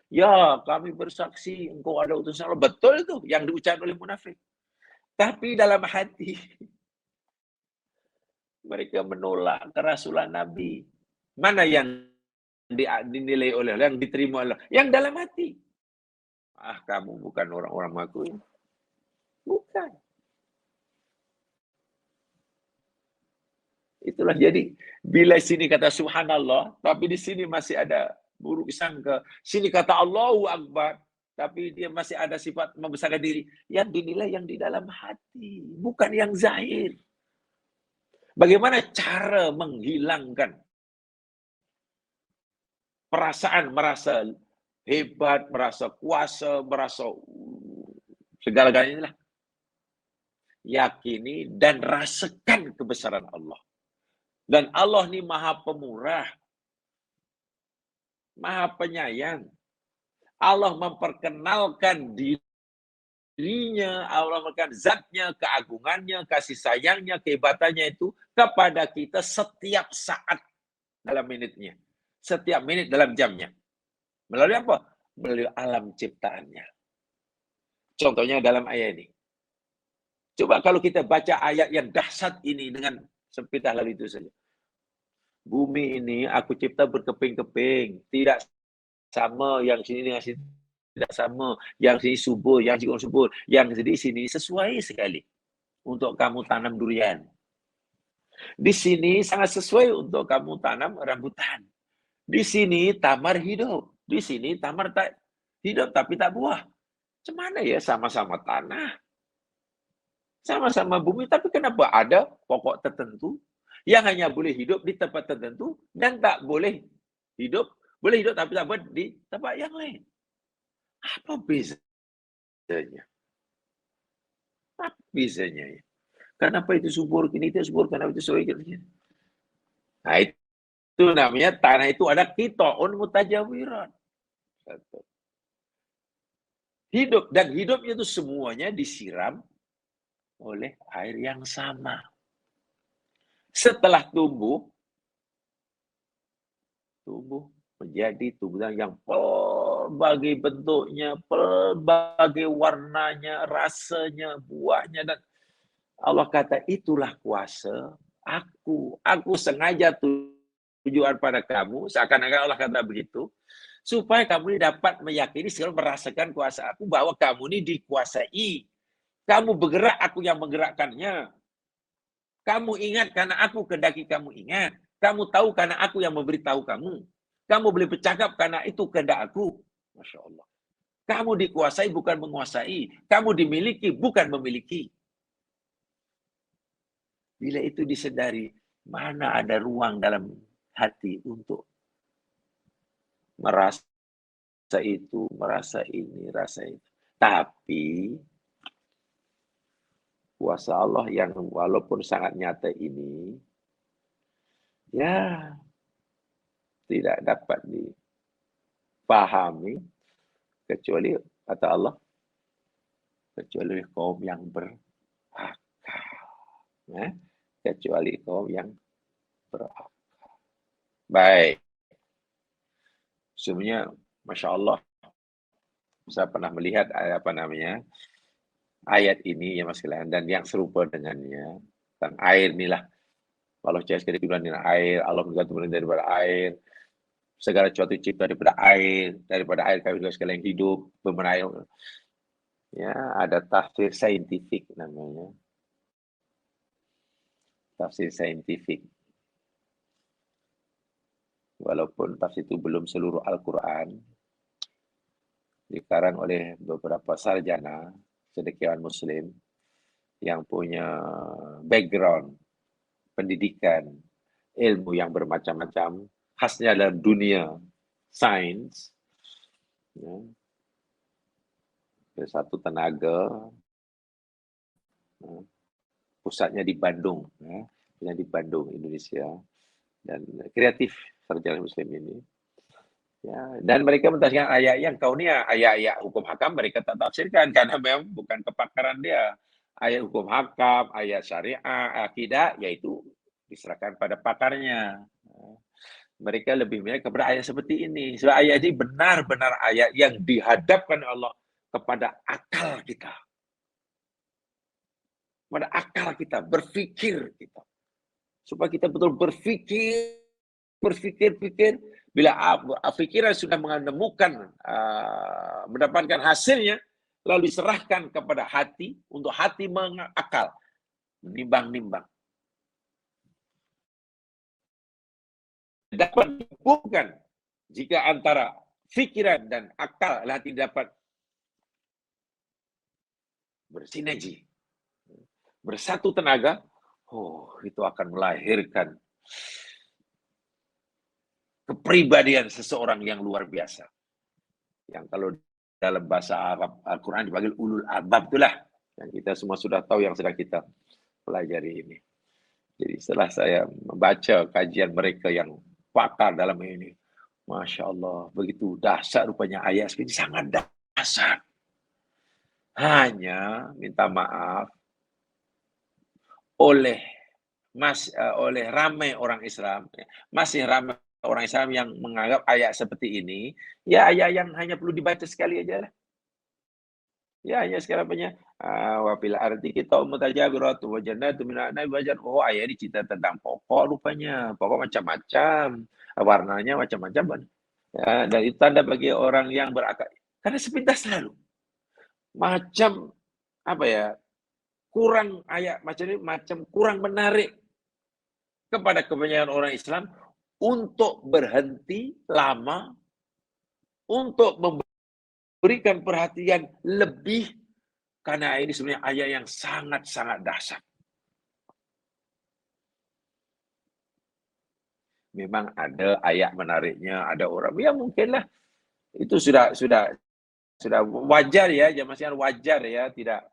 Ya, kami bersaksi engkau ada utusan Allah. Betul itu yang diucapkan oleh munafik. Tapi dalam hati mereka menolak kerasulan Nabi. Mana yang dinilai oleh Allah, yang diterima oleh Allah? Yang dalam hati. Kamu bukan orang-orang mengakui. Bukan. Itulah jadi, bila sini kata subhanallah, tapi di sini masih ada buruk sangka. Sini kata Allahu Akbar, tapi dia masih ada sifat membesarkan diri. Yang dinilai yang di dalam hati, bukan yang zahir. Bagaimana cara menghilangkan perasaan merasa hebat, merasa kuasa, merasa segala-galanya lah. Yakini dan rasakan kebesaran Allah. Dan Allah ni maha pemurah, maha penyayang. Allah memperkenalkan dirinya, Allah memperkenalkan zatnya, keagungannya, kasih sayangnya, kehebatannya itu kepada kita setiap saat dalam minitnya. Setiap menit dalam jamnya. Melalui apa? Melalui alam ciptaannya. Contohnya dalam ayat ini. Coba kalau kita baca ayat yang dahsyat ini dengan sepintas lalu itu saja. Bumi ini aku cipta berkeping-keping. Tidak sama yang sini dengan sini. Tidak sama. Yang sini subur, yang sini subur. Yang di sini sesuai sekali. Untuk kamu tanam durian. Di sini sangat sesuai untuk kamu tanam rambutan. Di sini tamar hidup. Di sini tamar tak hidup tapi tak buah. Macam ya sama-sama tanah. Sama-sama bumi, tapi kenapa ada pokok tertentu yang hanya boleh hidup di tempat tertentu dan tak boleh hidup tapi tak boleh di tempat yang lain. Apa bezanya? Apa bezanya ya? Kenapa itu subur, kini itu subur, kenapa itu subur, nah itu namanya tanah itu ada qita'un mutajawiran. Hidup, dan hidupnya itu semuanya disiram oleh air yang sama. Setelah tumbuh menjadi tumbuhan yang pelbagai bentuknya, pelbagai warnanya, rasanya, buahnya, dan Allah kata itulah kuasa aku. Aku sengaja tujuan pada kamu, seakan-akan Allah kata begitu, supaya kamu ini dapat meyakini, selalu merasakan kuasa aku, bahwa kamu ini dikuasai. Kamu bergerak, aku yang menggerakkannya. Kamu ingat karena aku kehendaki kamu ingat. Kamu tahu karena aku yang memberitahu kamu. Kamu boleh bercakap karena itu kehendak aku. Masya Allah. Kamu dikuasai bukan menguasai. Kamu dimiliki bukan memiliki. Bila itu disedari, mana ada ruang dalam hati untuk merasa itu, merasa ini, rasa itu. Tapi kuasa Allah yang walaupun sangat nyata ini, ya tidak dapat dipahami kecuali kata Allah, kecuali kaum yang berakal. Kecuali kaum yang berakal. Baik. Sebenarnya, Masya Allah, saya pernah melihat ayat ini ya Mas Kalian, dan yang serupa dengannya tentang air inilah. Allah cahaya sekali bilang dengan air, Allah bergantung daripada air, segala sesuatu cipta daripada air kami juga sekalian hidup, bermenair. Ya, ada tafsir saintifik namanya. Tafsir saintifik. Walaupun tafsir itu belum seluruh Al-Quran, dikarang oleh beberapa sarjana, cendekiawan Muslim, yang punya background, pendidikan, ilmu yang bermacam-macam, khasnya dalam dunia sains, ya. Satu tenaga, pusatnya di Bandung, ya, di Bandung, Indonesia, dan kreatif sarjana Muslim ini. Ya, dan mereka mentafsirkan ayat yang kau ni ayat-ayat hukum hakam mereka tak tafsirkan karena memang bukan kepakaran dia. Ayat hukum hakam, ayat syariah, akidah, yaitu diserahkan pada pakarnya. Mereka lebih memilih kepada ayat seperti ini. Sebab ayat ini benar-benar ayat yang dihadapkan Allah kepada akal kita. Pada akal kita, berfikir kita. Supaya kita betul berfikir, bila pikiran sudah menemukan, mendapatkan hasilnya, lalu diserahkan kepada hati, untuk hati mengakal, menimbang-nimbang. Dapat dihubungkan jika antara pikiran dan akal hati dapat bersinergi, bersatu tenaga, itu akan melahirkan kepribadian seseorang yang luar biasa. Yang kalau dalam bahasa Arab Al-Quran dipanggil ulul albab, itulah yang kita semua sudah tahu, yang sedang kita pelajari ini. Jadi setelah saya membaca kajian mereka yang pakar dalam ini, Masya Allah, begitu dahsyat rupanya ayat ini, sangat dahsyat. Hanya minta maaf oleh oleh ramai orang Islam, masih ramai orang Islam yang menganggap ayat seperti ini, ya ayat yang hanya perlu dibaca sekali aja lah. Ya, hanya sekarang punya wa fil ardi qita'un mutajawiratun wa jannatun min a'nabin wa oh, ayat ini cerita tentang pokok rupanya. Pokok macam-macam, warnanya macam-macam. Ya, dan itu tanda bagi orang yang berakal. Karena sepintas lalu. Macam, apa ya, kurang ayat macam ini, macam kurang menarik kepada kebanyakan orang Islam untuk berhenti lama, untuk memberikan perhatian lebih, karena ini sebenarnya ayat yang sangat-sangat dahsyat. Memang ada ayat menariknya, ada orang, ya mungkinlah itu sudah wajar ya, zaman sekarang wajar ya, tidak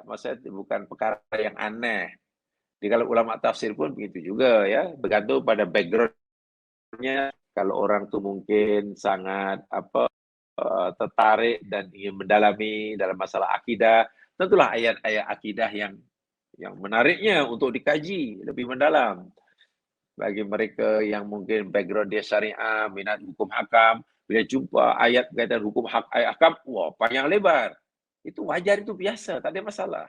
maksudnya bukan perkara yang aneh. Jadi kalau ulama tafsir pun begitu juga ya, bergantung pada background-nya. Kalau orang tuh mungkin sangat tertarik dan ingin mendalami dalam masalah akidah, tentulah ayat-ayat akidah yang menariknya untuk dikaji lebih mendalam. Bagi mereka yang mungkin background dia syariah, minat hukum hakam, bila jumpa ayat berkaitan hukum ayat hakam, wah panjang lebar. Itu wajar, itu biasa, tak ada masalah.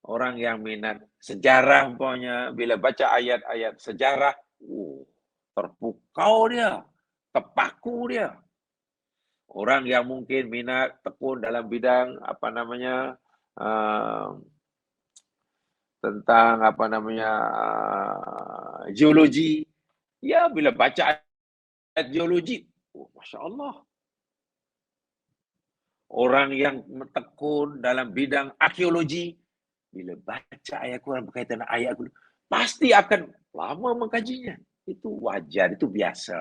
Orang yang minat sejarah umpamanya, bila baca ayat-ayat sejarah, terpukau dia, terpaku dia. Orang yang mungkin minat tekun dalam bidang tentang geologi, ya bila baca ayat geologi, Masya Allah. Orang yang tekun dalam bidang arkeologi, bila baca ayat Quran berkaitan dengan ayat Quran, pasti akan lama mengkajinya. Itu wajar, itu biasa.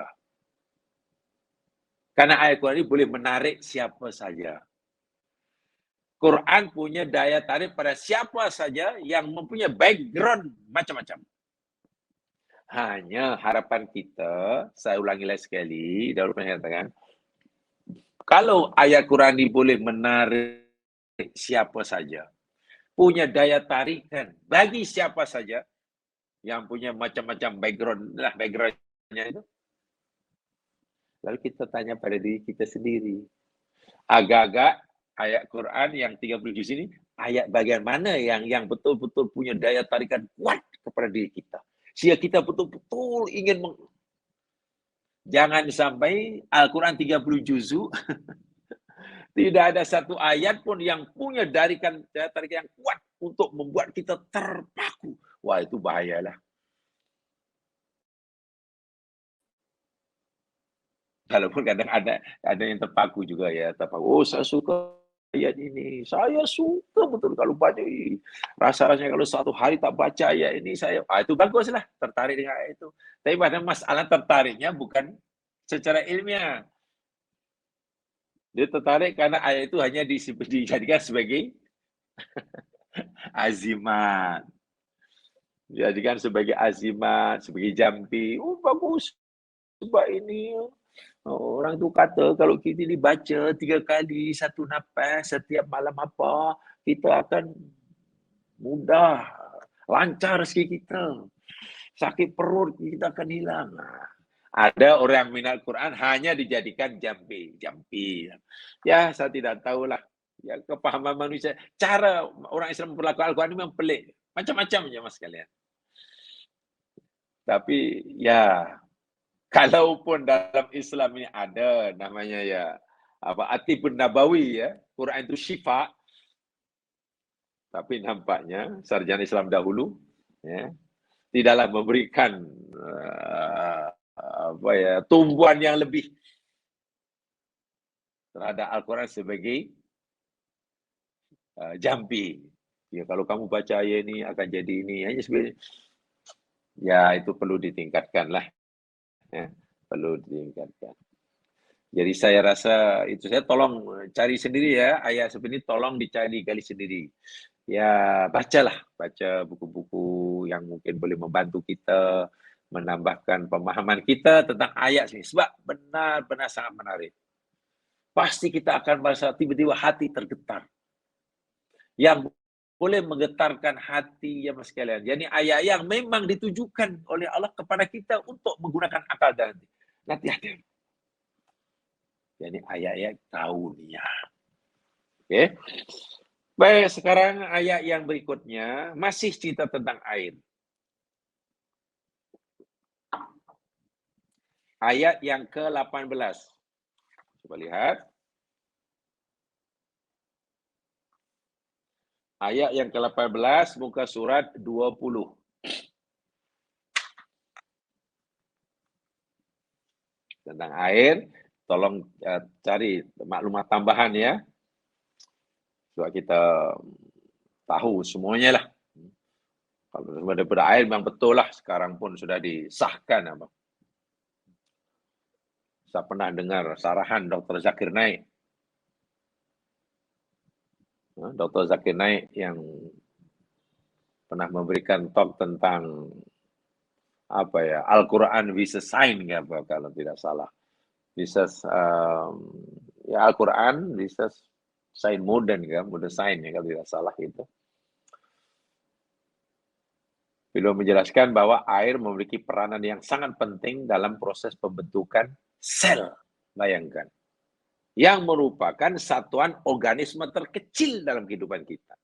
Karena ayat Quran ini boleh menarik siapa saja. Quran punya daya tarik pada siapa saja yang mempunyai background macam-macam. Hanya harapan kita, saya ulangi lagi sekali, dahulu saya katakan, kalau ayat Quran ini boleh menarik siapa saja, punya daya tarikan bagi siapa saja yang punya macam-macam backgroundnya itu, lalu kita tanya pada diri kita sendiri, agak-agak ayat Quran yang 30 juz ini, ayat bagian mana yang betul-betul punya daya tarikan kuat kepada diri kita, sehingga kita betul-betul ingin jangan sampai Al-Quran 30 juzu tidak ada satu ayat pun yang punya daya tarikan yang kuat untuk membuat kita terpaku. Wah, itu bahayalah. Walaupun kadang ada yang terpaku juga ya, terpaku. Oh, saya suka ayat ini. Saya suka betul kalau baca ini. Rasanya kalau satu hari tak baca ayat ini, itu baguslah, tertarik dengan ayat itu. Tapi pada masalah tertariknya bukan secara ilmiah. Dia tertarik karena ayat itu hanya dijadikan sebagai azimat. Dijadikan sebagai azimat, sebagai jampi. Oh, bagus. Sebab ini orang tu kata kalau kita dibaca 3 kali satu nafas setiap malam apa, kita akan mudah, lancar rezeki kita. Sakit perut kita akan hilang. Ada orang minat Quran hanya dijadikan jampi. Ya, saya tidak tahulah. Ya, kepahaman manusia. Cara orang Islam memperlakukan Al-Quran ini memang pelik. Macam-macam ya mas sekalian. Tapi ya, kalaupun dalam Islam ini ada namanya ya Atibun Nabawi ya, Quran itu syifa, tapi nampaknya sarjana Islam dahulu ya tidaklah memberikan tumbuhan yang lebih terhadap Al-Quran sebagai jampi. Ya, kalau kamu baca ayat ini akan jadi ini, hanya sebenarnya ya itu perlu ditingkatkan lah. Ya, perlu ditingkatkan. Jadi saya rasa itu, saya tolong cari sendiri ya, ayat seperti ini tolong dicari gali sendiri. Ya, baca buku-buku yang mungkin boleh membantu kita menambahkan pemahaman kita tentang ayat ini. Sebab benar-benar sangat menarik. Pasti kita akan merasa tiba-tiba hati tergetar. Yang boleh menggetarkan hati ya mas sekalian. Jadi ayat yang memang ditujukan oleh Allah kepada kita untuk menggunakan akal dan hati. Hati-hati. Jadi ayat-ayat kauniyah. Oke. Baik, sekarang ayat yang berikutnya masih cerita tentang air. Ayat yang ke-18. Coba lihat. Ayat yang ke-18 muka surat 20. Tentang air, tolong cari maklumat tambahan ya. Supaya kita tahu semuanya lah. Kalau daripada air memang betul lah. Sekarang pun sudah disahkan. Saya pernah dengar sarahan Dr. Zakir Naik. Dr. Zakir Naik yang pernah memberikan talk tentang Al-Quran bisa sign apa kalau tidak salah. Bisa ya Al-Quran bisa sign modern kan, modern sign ya kalau tidak salah itu. Beliau menjelaskan bahwa air memiliki peranan yang sangat penting dalam proses pembentukan sel. Bayangkan. Yang merupakan satuan organisme terkecil dalam kehidupan kita.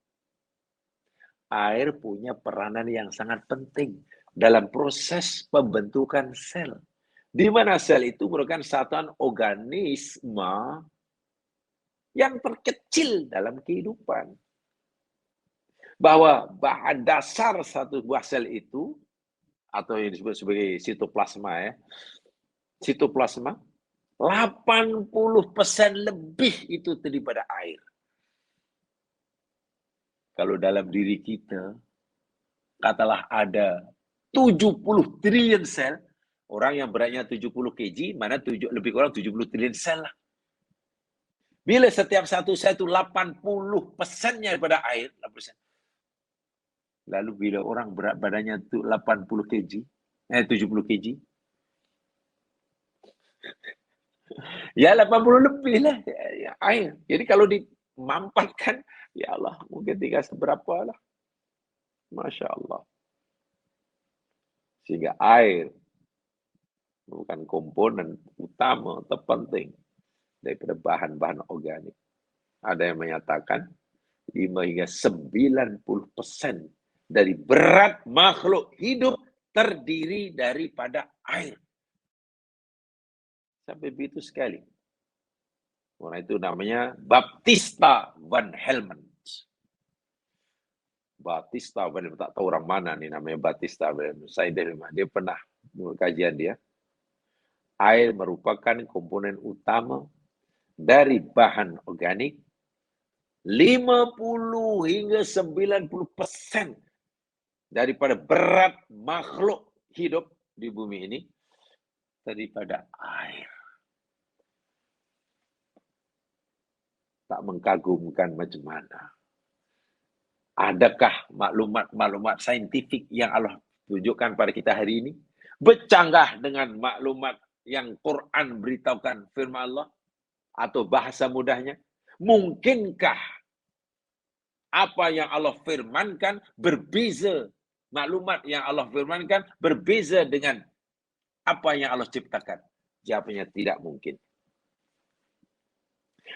Air punya peranan yang sangat penting dalam proses pembentukan sel. Di mana sel itu merupakan satuan organisme yang terkecil dalam kehidupan. Bahwa bahan dasar satu buah sel itu, atau yang disebut sebagai sitoplasma ya, sitoplasma, 80% lebih itu terdiri pada air. Kalau dalam diri kita, katalah ada 70 triliun sel, orang yang beratnya 70 kg, mana lebih kurang 70 triliun sel lah. Bila setiap satu sel itu 80%-nya daripada air, 80%. Lalu bila orang berat badannya itu 80 kg, 70 kg, ya 80 lebih lah ya, air. Jadi kalau dimampatkan, ya Allah, mungkin tinggal seberapa lah. Masya Allah. Sehingga air bukan komponen utama terpenting daripada bahan-bahan organik. Ada yang menyatakan 5 hingga 90% dari berat makhluk hidup terdiri daripada air. Sampai begitu sekali. Orang itu namanya Baptista van Helmont. Baptista van Helmont, tak tahu orang mana nih namanya Baptista van Helmont. Dia pernah kajian dia. Air merupakan komponen utama dari bahan organik 50 hingga 90% daripada berat makhluk hidup di bumi ini daripada air. Tak mengagumkan macam mana? Adakah maklumat-maklumat saintifik yang Allah tunjukkan pada kita hari ini? Bercanggah dengan maklumat yang Quran beritahukan firman Allah atau bahasa mudahnya? Mungkinkah apa yang Allah firmankan berbeza, maklumat yang Allah firmankan berbeza dengan apa yang Allah ciptakan? Jawabannya tidak mungkin.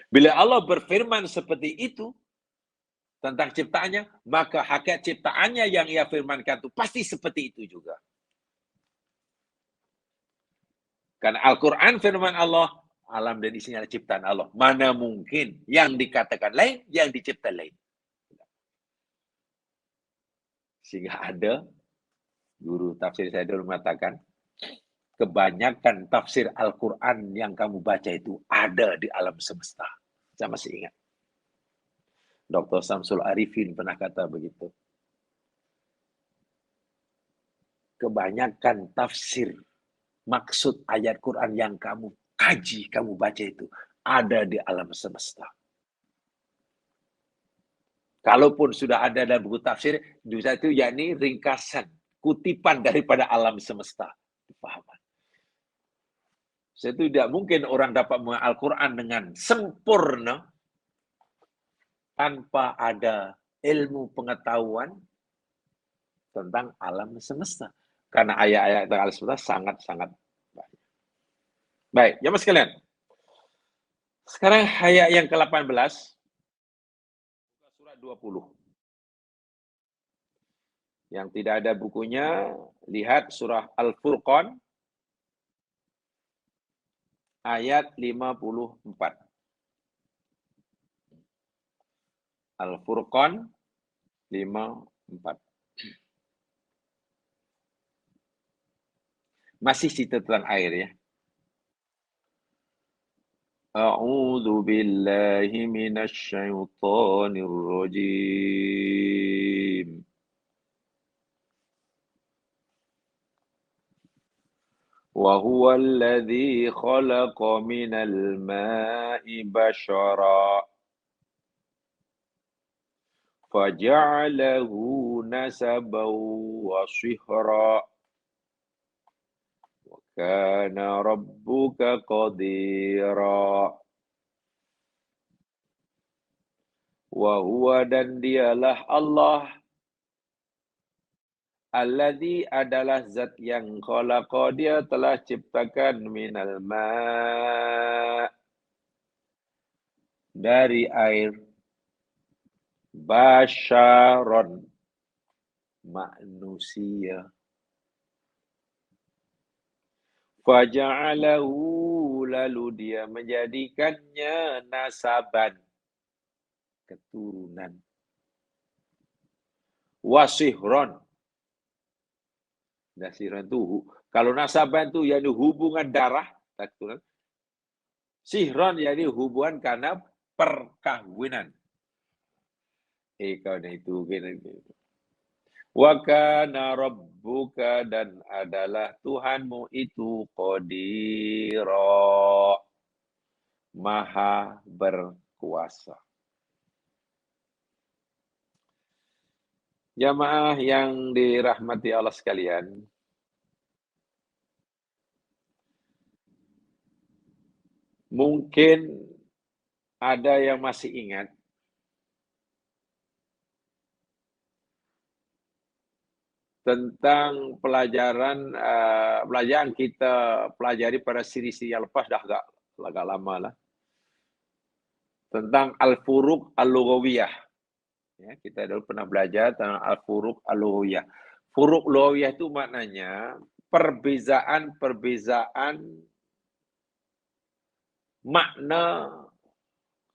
Bila Allah berfirman seperti itu tentang ciptaannya, maka hakikat ciptaannya yang ia firmankan itu pasti seperti itu juga. Karena Al-Quran firman Allah, alam dan isinya adalah ciptaan Allah. Mana mungkin yang dikatakan lain, yang dicipta lain. Sehingga ada guru tafsir saya dulu mengatakan, kebanyakan tafsir Al-Quran yang kamu baca itu ada di alam semesta. Saya masih ingat. Dr. Samsul Arifin pernah kata begitu. Kebanyakan tafsir maksud ayat Quran yang kamu kaji, kamu baca itu ada di alam semesta. Kalaupun sudah ada dalam buku tafsir, itu yakni ringkasan, kutipan daripada alam semesta. Dipahaman. Itu tidak mungkin orang dapat mengenal Al-Quran dengan sempurna tanpa ada ilmu pengetahuan tentang alam semesta. Karena ayat-ayat tentang alam semesta sangat-sangat banyak. Baik, jemaah sekalian. Sekarang ayat yang ke-18, surat 20. Yang tidak ada bukunya, lihat surah Al-Furqan, ayat 54. Al-Furqan 54. Masih cerita tentang air ya. A'udzu billahi minasy syaithanir rajim. Wa huwa alladzi khalaqa minal ma'i basyara faja'alahu nasaban wa sihra. Wa kana rabbuka qadira. Wa huwa dan dialah Allah alladzi adalah zat yang khalaqa dia telah ciptakan minal ma' dari air basyaron manusia faja'alahu lalu dia menjadikannya nasaban keturunan wasihron. Nasiran itu kalau nasaban itu yakni hubungan darah, keturunan. Sihron yakni hubungan karena perkawinan. Karena itu gitu. Wa kana rabbuka dan adalah Tuhanmu itu qadira maha berkuasa. Jamaah yang dirahmati Allah sekalian, mungkin ada yang masih ingat tentang pelajaran kita pelajari pada siri-siri yang lepas, dah agak lama lah, tentang al-furuq al-lughawiyah. Ya, kita dulu pernah belajar tentang al-furuq al-lughawiyah. Furuq lughawiyah itu maknanya perbezaan-perbezaan makna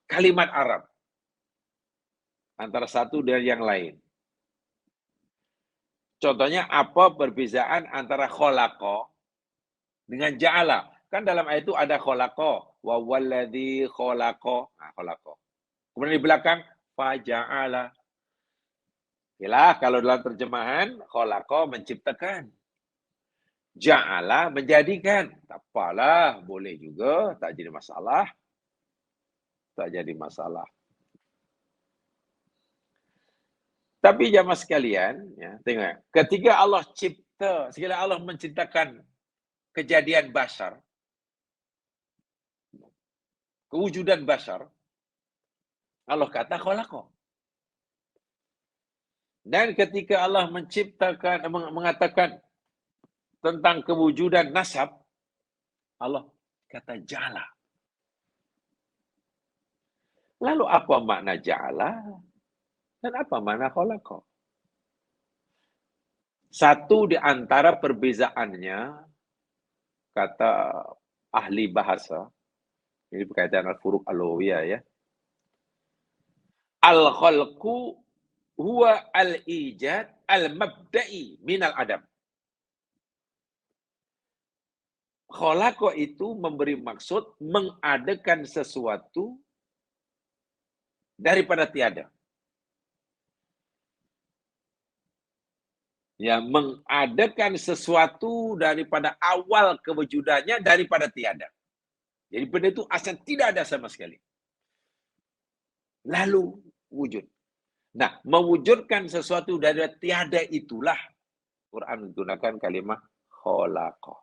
kalimat Arab antara satu dan yang lain. Contohnya apa perbezaan antara khalaqa dengan ja'ala? Kan dalam ayat itu ada khalaqa, wa walladzi khalaqa. Nah, khalaqa. Kemudian di belakang faja'ala. Yalah, kalau dalam terjemahan khalaqa menciptakan. Ja'ala menjadikan. Tak apalah, boleh juga, tak jadi masalah. Tak jadi masalah. Tapi jamaah sekalian, ya, tengok, ketika Allah cipta, sekali Allah menciptakan kejadian basar, kewujudan basar, Allah kata khalaqa. Dan ketika Allah menciptakan, mengatakan tentang kewujudan nasab, Allah kata ja'ala. Lalu apa makna ja'ala? Dan apa makna khalaqa? Satu di antara perbezaannya, kata ahli bahasa, ini berkaitan dengan furuq al-lughawiyah ya. Al-khalqu huwa al-ijad al-mabda'i minal adam. Khalaqa itu memberi maksud mengadakan sesuatu daripada tiada. Ya, mengadakan sesuatu daripada awal kewujudannya daripada tiada. Jadi benda itu asal tidak ada sama sekali. Lalu wujud. Nah, mewujudkan sesuatu dari tiada itulah Quran menggunakan kalimat khalaqa.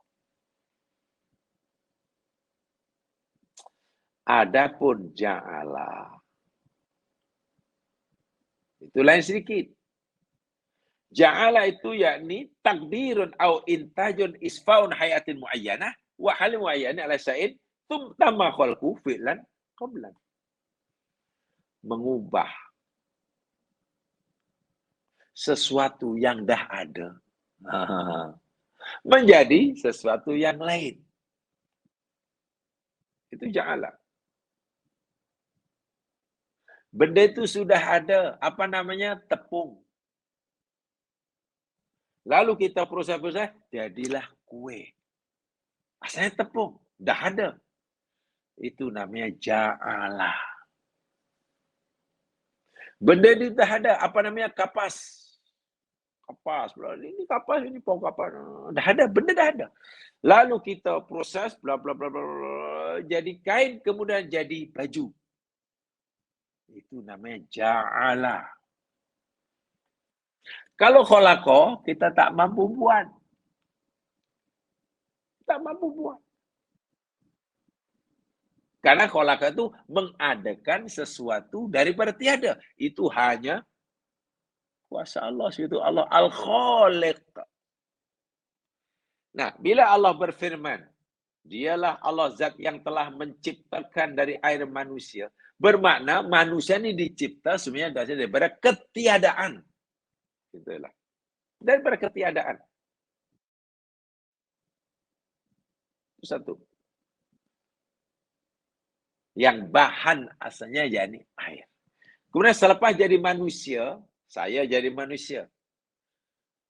Adapun ja'ala, Itu lain sedikit. Ja'ala itu yakni takdirun au intajun isfaun hayatin muayyanah wa halim muayyanah ala sa'id tumtama khalqu fi'lan qablan. Mengubah sesuatu yang dah ada menjadi sesuatu yang lain. Itu ja'ala. Benda itu sudah ada, apa namanya? Tepung. Lalu kita proses-proses, jadilah kue. Asalnya tepung, dah ada. Itu namanya ja'ala. Benda itu dah ada, apa namanya? Kapas. Kapas, ini kapas, ini pohon kapas. Dah ada, benda dah ada. Lalu kita proses, bla bla bla bla, jadi kain, kemudian jadi baju. Itu namanya ja'ala. Kalau khalaqa, kita tak mampu buat. Tak mampu buat. Karena khalaqa itu mengadakan sesuatu daripada tiada. Itu hanya kuasa Allah. Itu Allah Al-Khaliq. Nah, bila Allah berfirman, dialah Allah zat yang telah menciptakan dari air manusia. Bermakna manusia ini dicipta sebenarnya daripada ketiadaan. Itulah. Daripada ketiadaan. Itu satu. Yang bahan asalnya yakni air. Kemudian selepas jadi manusia, saya jadi manusia.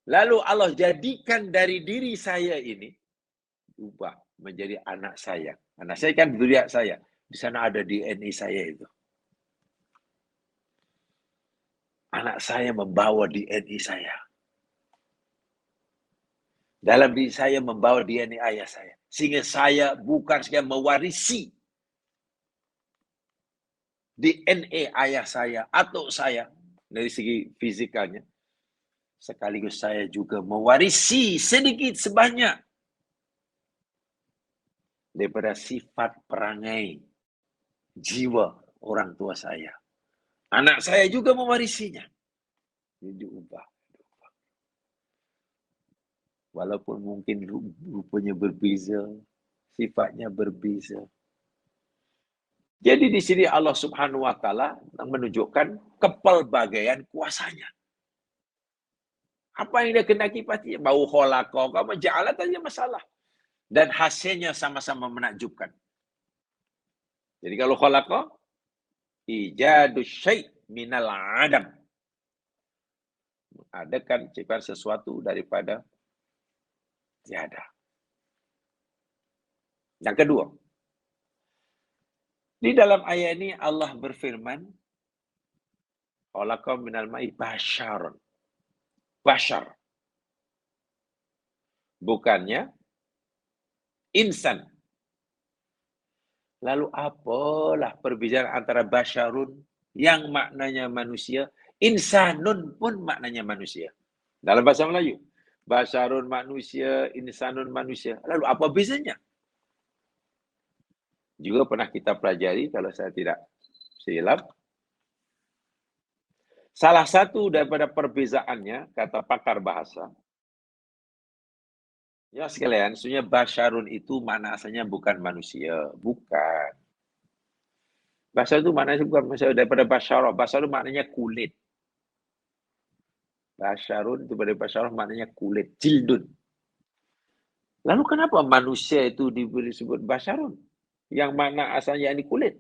Lalu Allah jadikan dari diri saya ini, ubah menjadi anak saya. Anak saya kan zuriat saya. Di sana ada DNA saya itu. Anak saya membawa DNA saya. Dalam diri saya membawa DNA ayah saya. Sehingga saya bukan sekadar mewarisi DNA ayah saya, atuk saya, dari segi fizikalnya. Sekaligus saya juga mewarisi sedikit sebanyak daripada sifat perangai jiwa orang tua saya. Anak saya juga mewarisinya. Ini diubah. Walaupun mungkin rupanya berbeza, sifatnya berbeza. Jadi di sini Allah Subhanahu wa taala menunjukkan kepelbagaian kuasanya. Apa yang dia kendaki pasti bau khalaqa, kamu ja'ala tanya masalah. Dan hasilnya sama-sama menakjubkan. Jadi kalau khalaqa, ijadu syai' minal adam. Mengadakan ciptaan sesuatu daripada tiada. Yang kedua, di dalam ayat ini Allah berfirman, khalaqa minal ma'i basyaron. Bashar. Bukannya insan. Lalu apalah perbezaan antara basyarun yang maknanya manusia, insanun pun maknanya manusia. Dalam bahasa Melayu, basyarun manusia, insanun manusia. Lalu apa bezanya? Juga pernah kita pelajari, kalau saya tidak silap. Salah satu daripada perbezaannya, kata pakar bahasa, ya sekalian, sebenarnya basyarun itu makna asalnya bukan manusia. Bukan. Basyar itu maknanya bukan manusia, daripada basyarah. Basyarun maknanya kulit. Basyarun itu daripada basyarah maknanya kulit. Jildun. Lalu kenapa manusia itu disebut basyarun? Yang makna asalnya ini kulit.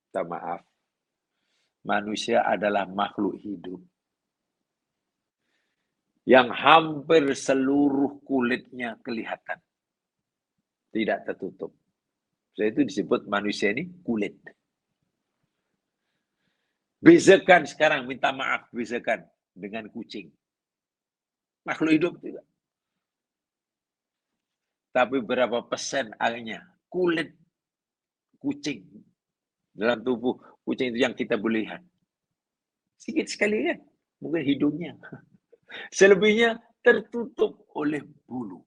Minta maaf. Manusia adalah makhluk hidup yang hampir seluruh kulitnya kelihatan. Tidak tertutup. Jadi itu disebut manusia ini kulit. Bezakan sekarang, minta maaf, bezakan dengan kucing. Makhluk hidup juga. Tapi berapa persen airnya? Kulit kucing dalam tubuh kucing itu yang kita boleh lihat. Sedikit sekali kan? Mungkin hidungnya. Selebihnya tertutup oleh bulu.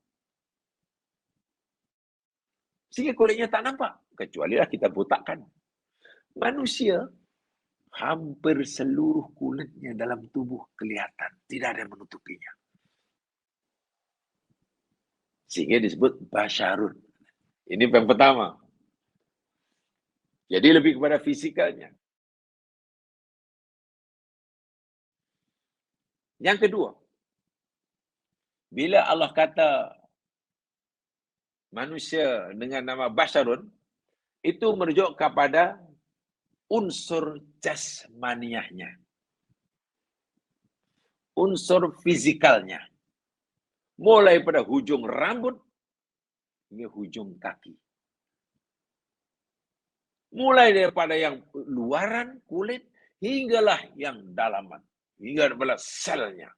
Sehingga kulitnya tak nampak. Kecuali lah kita botakkan. Manusia hampir seluruh kulitnya dalam tubuh kelihatan. Tidak ada yang menutupinya. Sehingga disebut basyarun. Ini yang pertama. Jadi lebih kepada fisikalnya. Yang kedua, bila Allah kata manusia dengan nama basyarun, itu merujuk kepada unsur jasmaniahnya. Unsur fizikalnya. Mulai pada hujung rambut hingga hujung kaki. Mulai daripada yang luaran kulit hinggalah yang dalaman. Hingga daripada selnya.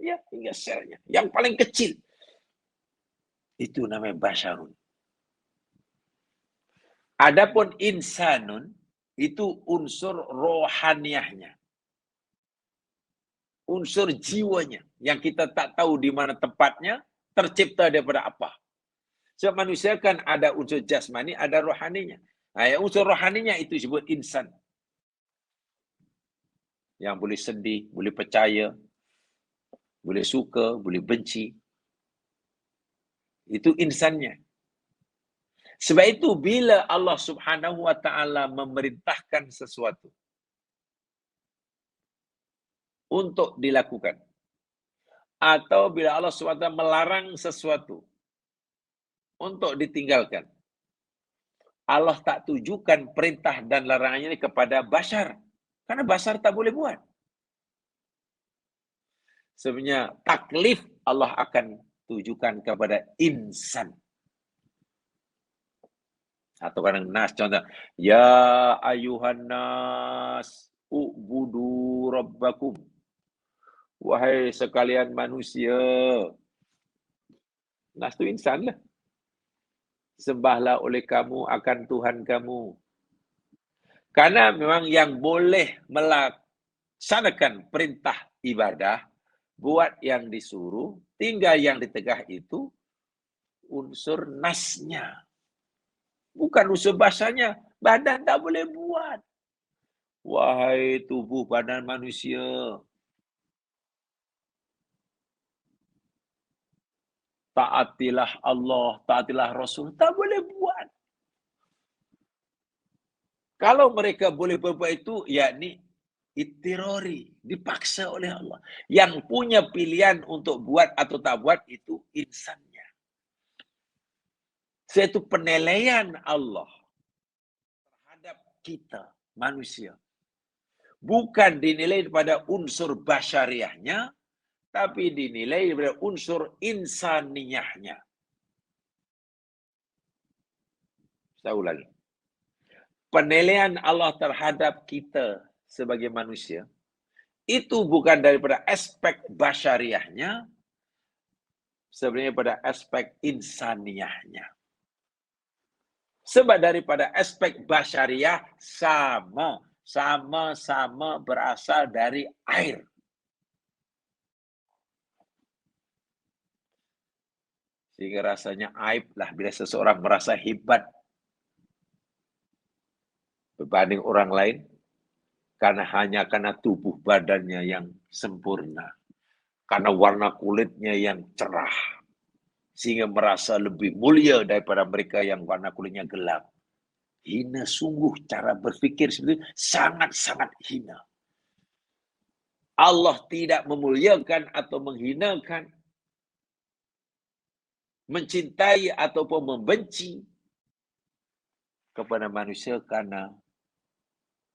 Ya, hingga selnya. Yang paling kecil. Itu namanya basyarun. Adapun insanun, itu unsur rohaniahnya. Unsur jiwanya. Yang kita tak tahu di mana tempatnya, tercipta daripada apa. Sebab manusia kan ada unsur jasmani, ada rohaninya. Nah, yang unsur rohaninya itu disebut insan. Yang boleh sedih, boleh percaya, boleh suka, boleh benci. Itu insannya. Sebab itu bila Allah Subhanahu wa taala memerintahkan sesuatu untuk dilakukan, atau bila Allah SWT melarang sesuatu untuk ditinggalkan, Allah tak tujukan perintah dan larangannya ini kepada bashar. Karena bashar tak boleh buat. Sebenarnya taklif Allah akan tujukan kepada insan. Atau kadang nas, contoh. Ya ayuhan nas, u'budu rabbakum. Wahai sekalian manusia. Nas tu insan lah. Sembahlah oleh kamu akan Tuhan kamu. Karena memang yang boleh melaksanakan perintah ibadah, buat yang disuruh, tinggal yang ditegah itu, unsur nasnya. Bukan unsur bahasanya. Badan tak boleh buat. Wahai tubuh badan manusia. Taatilah Allah, taatilah Rasul. Tak boleh buat. Kalau mereka boleh berbuat itu, yakni ittirori, dipaksa oleh Allah. Yang punya pilihan untuk buat atau tak buat itu insannya. Suatu penilaian Allah terhadap kita, manusia. Bukan dinilai pada unsur basyariahnya, tapi dinilai pada unsur insaniyahnya. Saya ulangi. Penilaian Allah terhadap kita sebagai manusia, itu bukan daripada aspek basyariahnya, sebenarnya pada aspek insaniyahnya. Sebab daripada aspek basyariah sama-sama berasal dari air. Sehingga rasanya aib lah bila seseorang merasa hebat berbanding orang lain hanya karena tubuh badannya yang sempurna, karena warna kulitnya yang cerah, sehingga merasa lebih mulia daripada mereka yang warna kulitnya gelap. Hina sungguh cara berfikir seperti itu, sangat-sangat hina. Allah tidak memuliakan atau menghinakan, mencintai ataupun membenci kepada manusia karena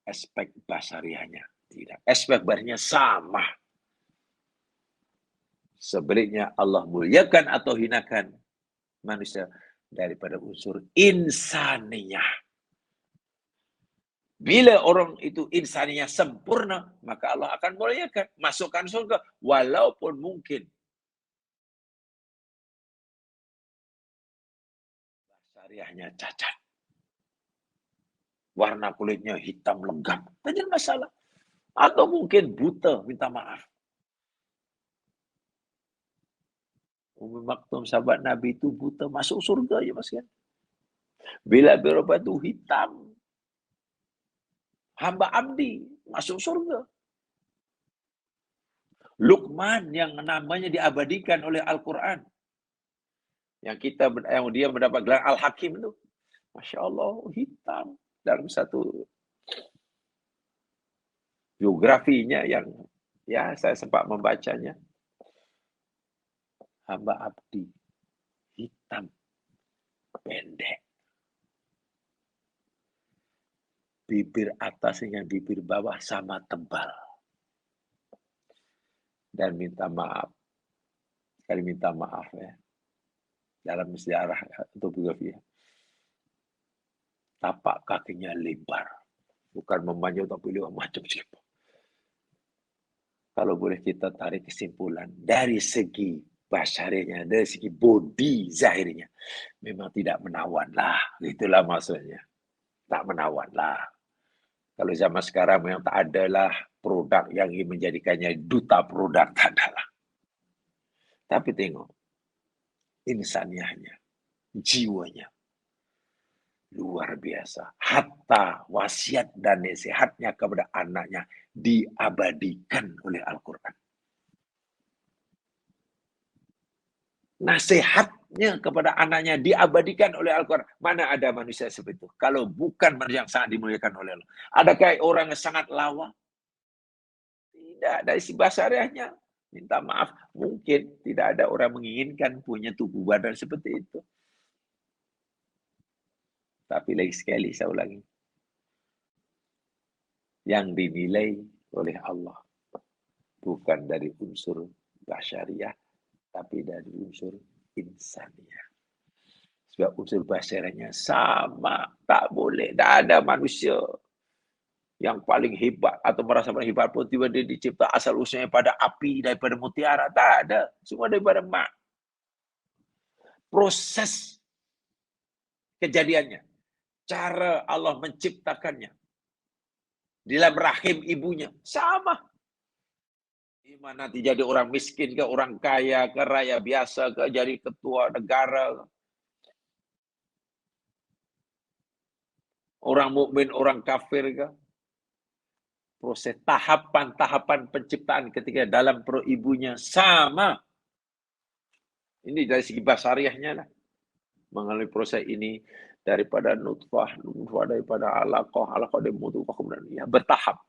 aspek basariahnya. Tidak. Aspek basariahnya sama. Sebaliknya Allah muliakan atau hinakan manusia daripada unsur insaniyah. Bila orang itu insaniyah sempurna, maka Allah akan muliakan, masukkan surga. Walaupun mungkin basariahnya cacat. Warna kulitnya hitam legam. Tak ada masalah. Atau mungkin buta, minta maaf. Ummi Maktum sahabat Nabi itu buta, masuk surga je mas kan. Bila berubah itu hitam. hamba abdi, masuk surga. Luqman yang namanya diabadikan oleh Al-Quran. Yang dia mendapat gelar Al-Hakim itu. Masya Allah, hitam. Dalam satu biografinya yang ya saya sempat membacanya. Hamba abdi, hitam, pendek. Bibir atas dengan bibir bawah sama tebal. Dan minta maaf. Sekali minta maaf ya. Dalam sejarah atau biografi. Tapak kakinya lebar. Bukan memanjang tapi lebar macam siapa. Kalau boleh kita tarik kesimpulan. Dari segi basyarinya, dari segi body zahirnya. Memang tidak menawan lah. Itulah maksudnya. Tak menawan lah. Kalau zaman sekarang memang tak adalah produk yang ingin menjadikannya duta produk. Tak adalah. Tapi tengok. Insaniahnya. Jiwanya. Luar biasa. Hatta wasiat dan nasihatnya kepada anaknya diabadikan oleh Al-Quran. Nasihatnya kepada anaknya diabadikan oleh Al-Quran. Mana ada manusia seperti itu? Kalau bukan manusia yang sangat dimuliakan oleh Allah. Adakah orang yang sangat lawa? Tidak. Dari si basariahnya. Minta maaf. Mungkin tidak ada orang menginginkan punya tubuh badan seperti itu. Tapi lagi sekali saya ulangi. Yang dinilai oleh Allah. Bukan dari unsur basyariah. Tapi dari unsur insaniah. Sebab unsur basyariahnya sama. Tak boleh. Tak ada manusia yang paling hebat atau merasa paling hebat pun tiba dia dicipta asal usulnya pada api, daripada mutiara. Tak ada. Semua daripada mak. Proses kejadiannya. Cara Allah menciptakannya. Di dalam rahim ibunya. Sama. Gimana nanti jadi orang miskin ke, orang kaya ke, rakyat biasa ke, jadi ketua negara ke. Orang mukmin, orang kafir ke. Proses tahapan-tahapan penciptaan ketika dalam perut ibunya sama. Ini dari segi basariahnya lah. Mengalami proses ini daripada nutfah daripada alaqah dan mudghah kemudian ya bertahap.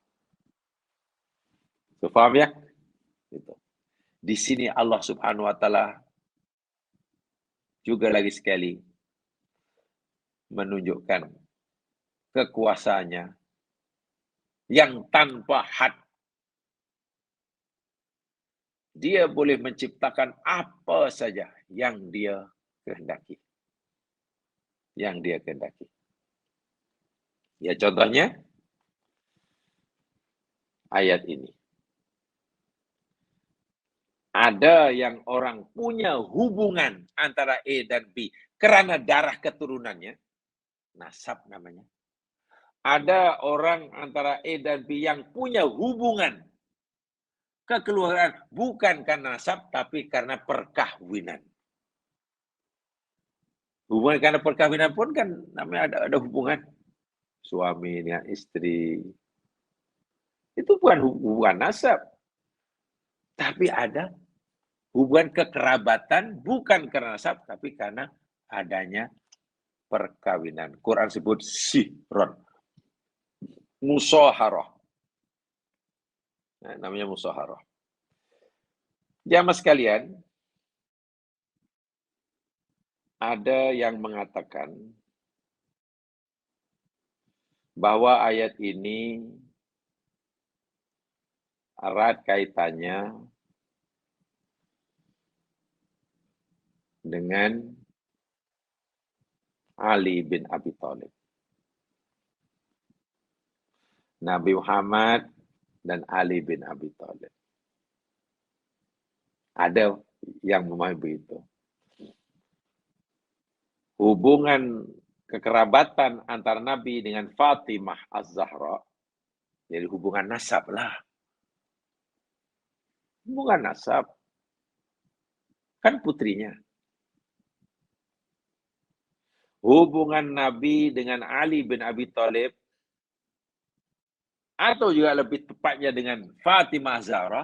So, paham ya? Gitu. Di sini Allah Subhanahu wa taala juga lagi sekali menunjukkan kekuasaannya yang tanpa had. Dia boleh menciptakan apa saja yang dia kehendaki. Yang dia kehendaki. Ya contohnya ayat ini. Ada yang orang punya hubungan antara A dan B karena darah keturunannya, nasab namanya. Ada orang antara A dan B yang punya hubungan kekeluargaan bukan karena nasab tapi karena perkahwinan. Hubungan karena perkahwinan pun kan namanya ada hubungan suami dengan istri. Itu bukan hubungan nasab. Tapi ada hubungan kekerabatan bukan karena nasab tapi karena adanya perkawinan. Quran sebut sihron. Musaharah. Nah, namanya musaharah. Jamaah sekalian, ada yang mengatakan bahwa ayat ini erat kaitannya dengan Ali bin Abi Thalib. Nabi Muhammad dan Ali bin Abi Thalib. Ada yang memahami begitu. Hubungan kekerabatan antara Nabi dengan Fatimah Az-Zahra, jadi hubungan nasab lah. Hubungan nasab. Kan putrinya. Hubungan Nabi dengan Ali bin Abi Thalib Atau juga lebih tepatnya dengan Fatimah Zahra,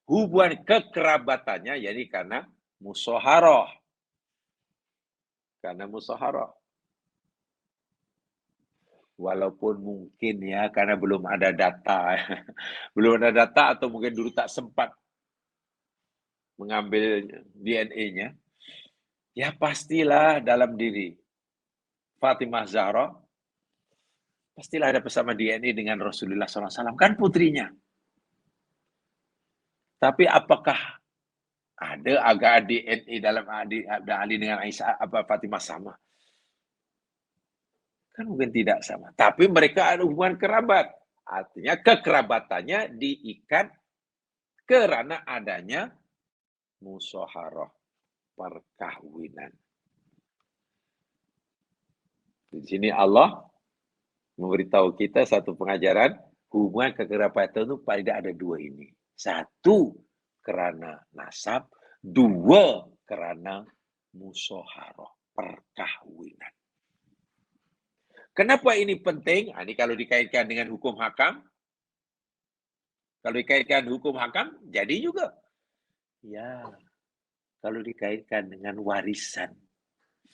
hubungan kekerabatannya yakni karena musyawarah. Karena musyawarah. Walaupun mungkin ya, karena belum ada data. Belum ada data atau mungkin dulu tak sempat mengambil DNA-nya. Ya pastilah dalam diri Fatimah Zahra, pastilah ada bersama DNA dengan Rasulullah SAW. Kan putrinya. Tapi apakah ada agak DNA dalam Ali dengan Aisyah apa Fatimah sama? Kan mungkin tidak sama. Tapi mereka ada hubungan kerabat. Artinya kekerabatannya diikat karena adanya musyawarah perkahwinan. Di sini Allah memberitahu kita satu pengajaran, hubungan kekerabatan itu paling tidak ada dua ini. Satu, karena nasab. Dua, karena musyawarah perkahwinan. Kenapa ini penting? Ini kalau dikaitkan dengan hukum hakam. Kalau dikaitkan hukum hakam, jadi juga. Ya, kalau dikaitkan dengan warisan,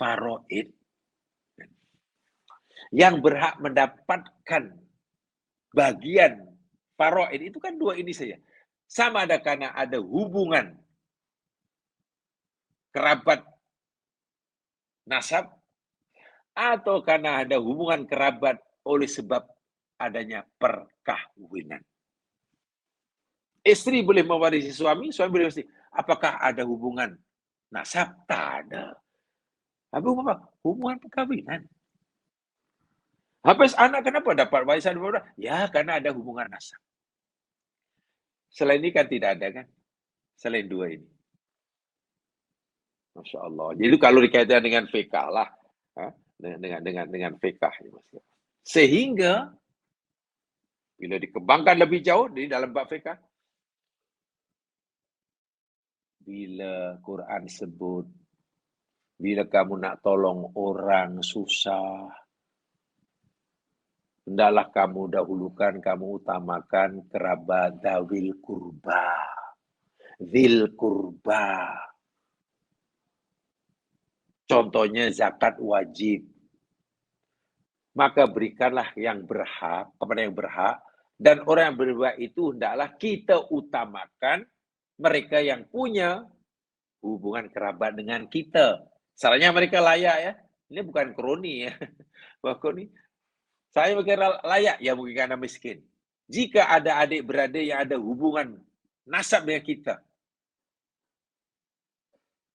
faraid, yang berhak mendapatkan bagian faraid itu kan dua ini saja. Sama ada karena ada hubungan kerabat nasab, atau karena ada hubungan kerabat oleh sebab adanya perkahwinan. Istri boleh mewarisi suami, suami boleh mewarisi. Apakah ada hubungan nasab? Tak ada. Hubungan perkahwinan. Habis anak kenapa dapat warisan? Ya, karena ada hubungan nasab. Selain ini kan tidak ada kan? Selain dua ini. Masya Allah. Jadi kalau dikaitkan dengan fikah lah, dengan fikah, sehingga bila dikembangkan lebih jauh di dalam bab fikah, bila Quran sebut, bila kamu nak tolong orang susah, hendaklah kamu dahulukan, kamu utamakan kerabat dawil kurba. Zil kurba. Contohnya zakat wajib. Maka berikanlah yang berhak kepada yang berhak, dan orang yang berhak itu hendaklah kita utamakan mereka yang punya hubungan kerabat dengan kita. Salahnya mereka layak ya. Ini bukan kroni ya. Kroni. Saya berkira layak ya mungkin karena miskin. Jika ada adik-beradik yang ada hubungan nasab dengan kita,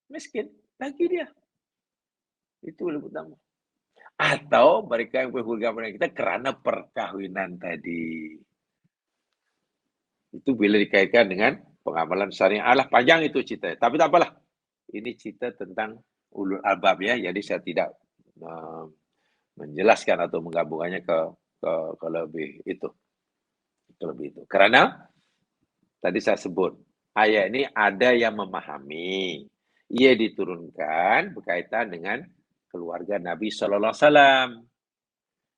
miskin, bagi dia. Itu lebih utama. Atau mereka yang berhubungan dengan kita kerana perkahwinan tadi. Itu bila dikaitkan dengan pengamalan syariah. Alah, panjang itu cerita. Tapi tak apalah. Ini cerita tentang ulul albab ya. Jadi saya tidak menjelaskan atau menggabungkannya ke lebih itu. Lebih itu. Karena tadi saya sebut, ayat ini ada yang memahami. Ia diturunkan berkaitan dengan keluarga Nabi SAW.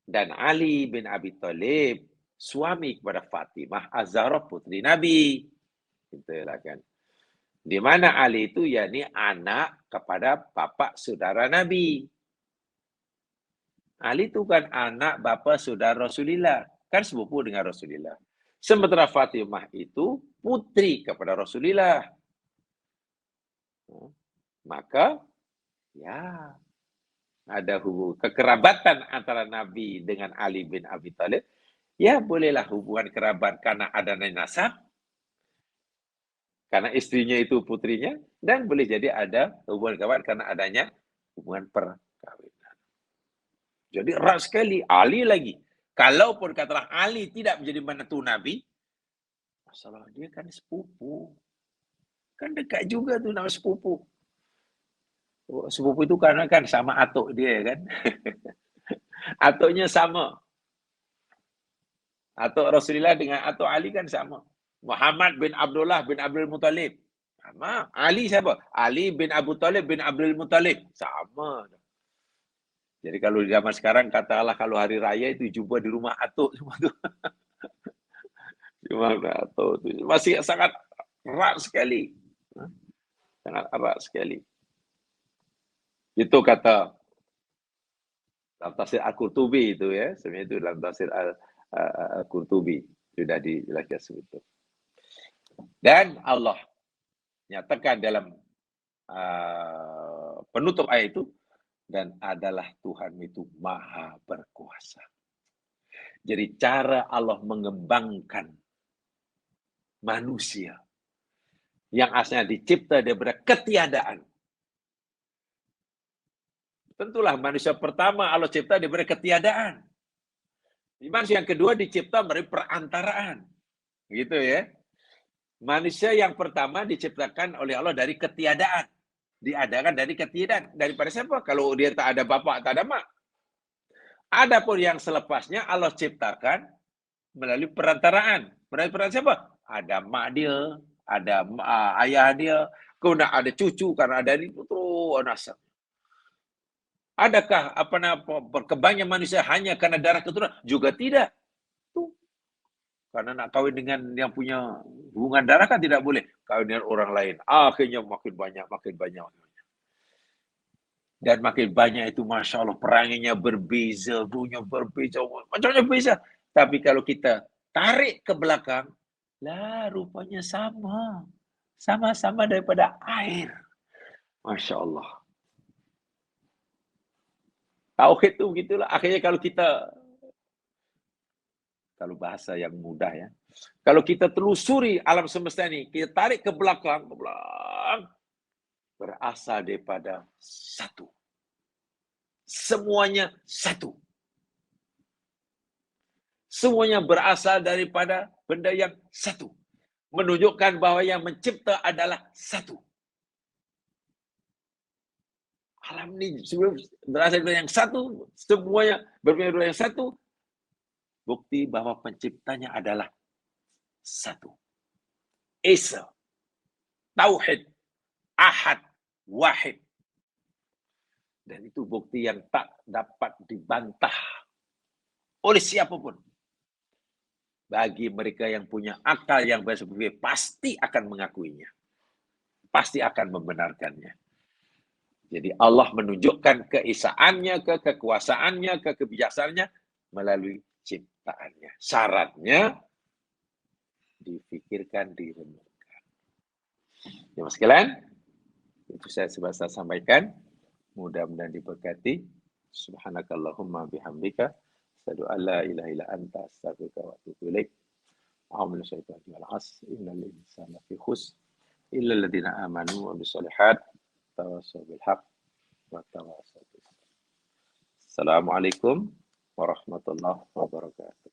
Dan Ali bin Abi Thalib, suami kepada Fatimah Az-Zahra, putri Nabi. Itulah kan. Di mana Ali itu yakni anak kepada bapa saudara Nabi. Ali itu kan anak bapa saudara Rasulullah. Kan sepupu dengan Rasulullah. Sementara Fatimah itu putri kepada Rasulullah. Maka, ya, ada hubungan kekerabatan antara Nabi dengan Ali bin Abi Thalib. Ya, bolehlah hubungan kerabat karena adanya nasab. Karena istrinya itu putrinya. Dan boleh jadi ada hubungan kerabat karena adanya hubungan perkawinan. Jadi erat sekali. Ali lagi. Kalaupun katalah Ali tidak menjadi menantu Nabi, masalah dia kan sepupu. Kan dekat juga tuh nama sepupu. Sepupu itu karena kan sama atuk dia kan. Atuknya sama. Atuk Rasulullah dengan atuk Ali kan sama. Muhammad bin Abdullah bin Abdul Muttalib. Sama. Ali siapa? Ali bin Abu Talib bin Abdul Muttalib. Sama. Jadi kalau di zaman sekarang katalah kalau hari raya itu jumpa di rumah atuk semua tu. Cuma tahu tu masih sangat erat sekali. Sangat erat sekali. Itu kata dalam tafsir Al-Qurtubi itu ya, sebenarnya itu dalam tafsir Al-Qurtubi sudah dijelaskan seperti itu. Dan Allah nyatakan dalam penutup ayat itu, dan adalah Tuhan itu maha berkuasa. Jadi cara Allah mengembangkan manusia yang asalnya dicipta daripada ketiadaan. Tentulah manusia pertama Allah cipta daripada ketiadaan. Manusia yang kedua dicipta dari perantaraan. Gitu ya. Manusia yang pertama diciptakan oleh Allah dari ketiadaan. Diadakan dari ketiadaan. Daripada siapa? Kalau dia tak ada bapak, tak ada mak. Adapun yang selepasnya Allah ciptakan melalui perantaraan. Melalui perantaraan siapa? Ada mak dia, ada ayah dia, kemudian ada cucu karena ada ini putu nasab. Adakah berkembangnya manusia hanya karena darah keturunan? Juga tidak. Tuh. Karena nak kawin dengan yang punya hubungan darah kan tidak boleh. Kawin dengan orang lain. Akhirnya makin banyak, makin banyak. Dan makin banyak itu, Masya Allah, peranginya berbeza, dunia berbeza, macamnya berbeza. Tapi kalau kita tarik ke belakang, lah rupanya sama. Sama-sama daripada air. Masya Allah. Tauhid itu begitulah. Akhirnya kalau kita, kalau bahasa yang mudah ya, kalau kita telusuri alam semesta ini, kita tarik ke belakang, berasal daripada satu. Semuanya satu. Semuanya berasal daripada benda yang satu. Menunjukkan bahwa yang mencipta adalah satu. Alam ini berasal dari yang satu, semuanya berbeda dari yang satu. Bukti bahwa penciptanya adalah satu. Esa, Tauhid, Ahad, Wahid. Dan itu bukti yang tak dapat dibantah oleh siapapun. Bagi mereka yang punya akal yang berpikir, pasti akan mengakuinya. Pasti akan membenarkannya. Jadi Allah menunjukkan keesaannya, kekuasaannya, kebijaksanaannya melalui ciptaannya. Syaratnya difikirkan, direnungkan. Ya, Mas sekalian, itu saya sampaikan. Mudah-mudahan diberkati. Subhanakallahumma bihamdika. Asyhadu an la ilaha illa anta astaghfiruka wa atubu ilaik. A'udzu billahi minal as. Innal insana fi khusr illa alladziina aamanu wa bis-shalihat tawassaw bil haqq wa tawassaw bis sabr. Assalamualaikum warahmatullahi wabarakatuh.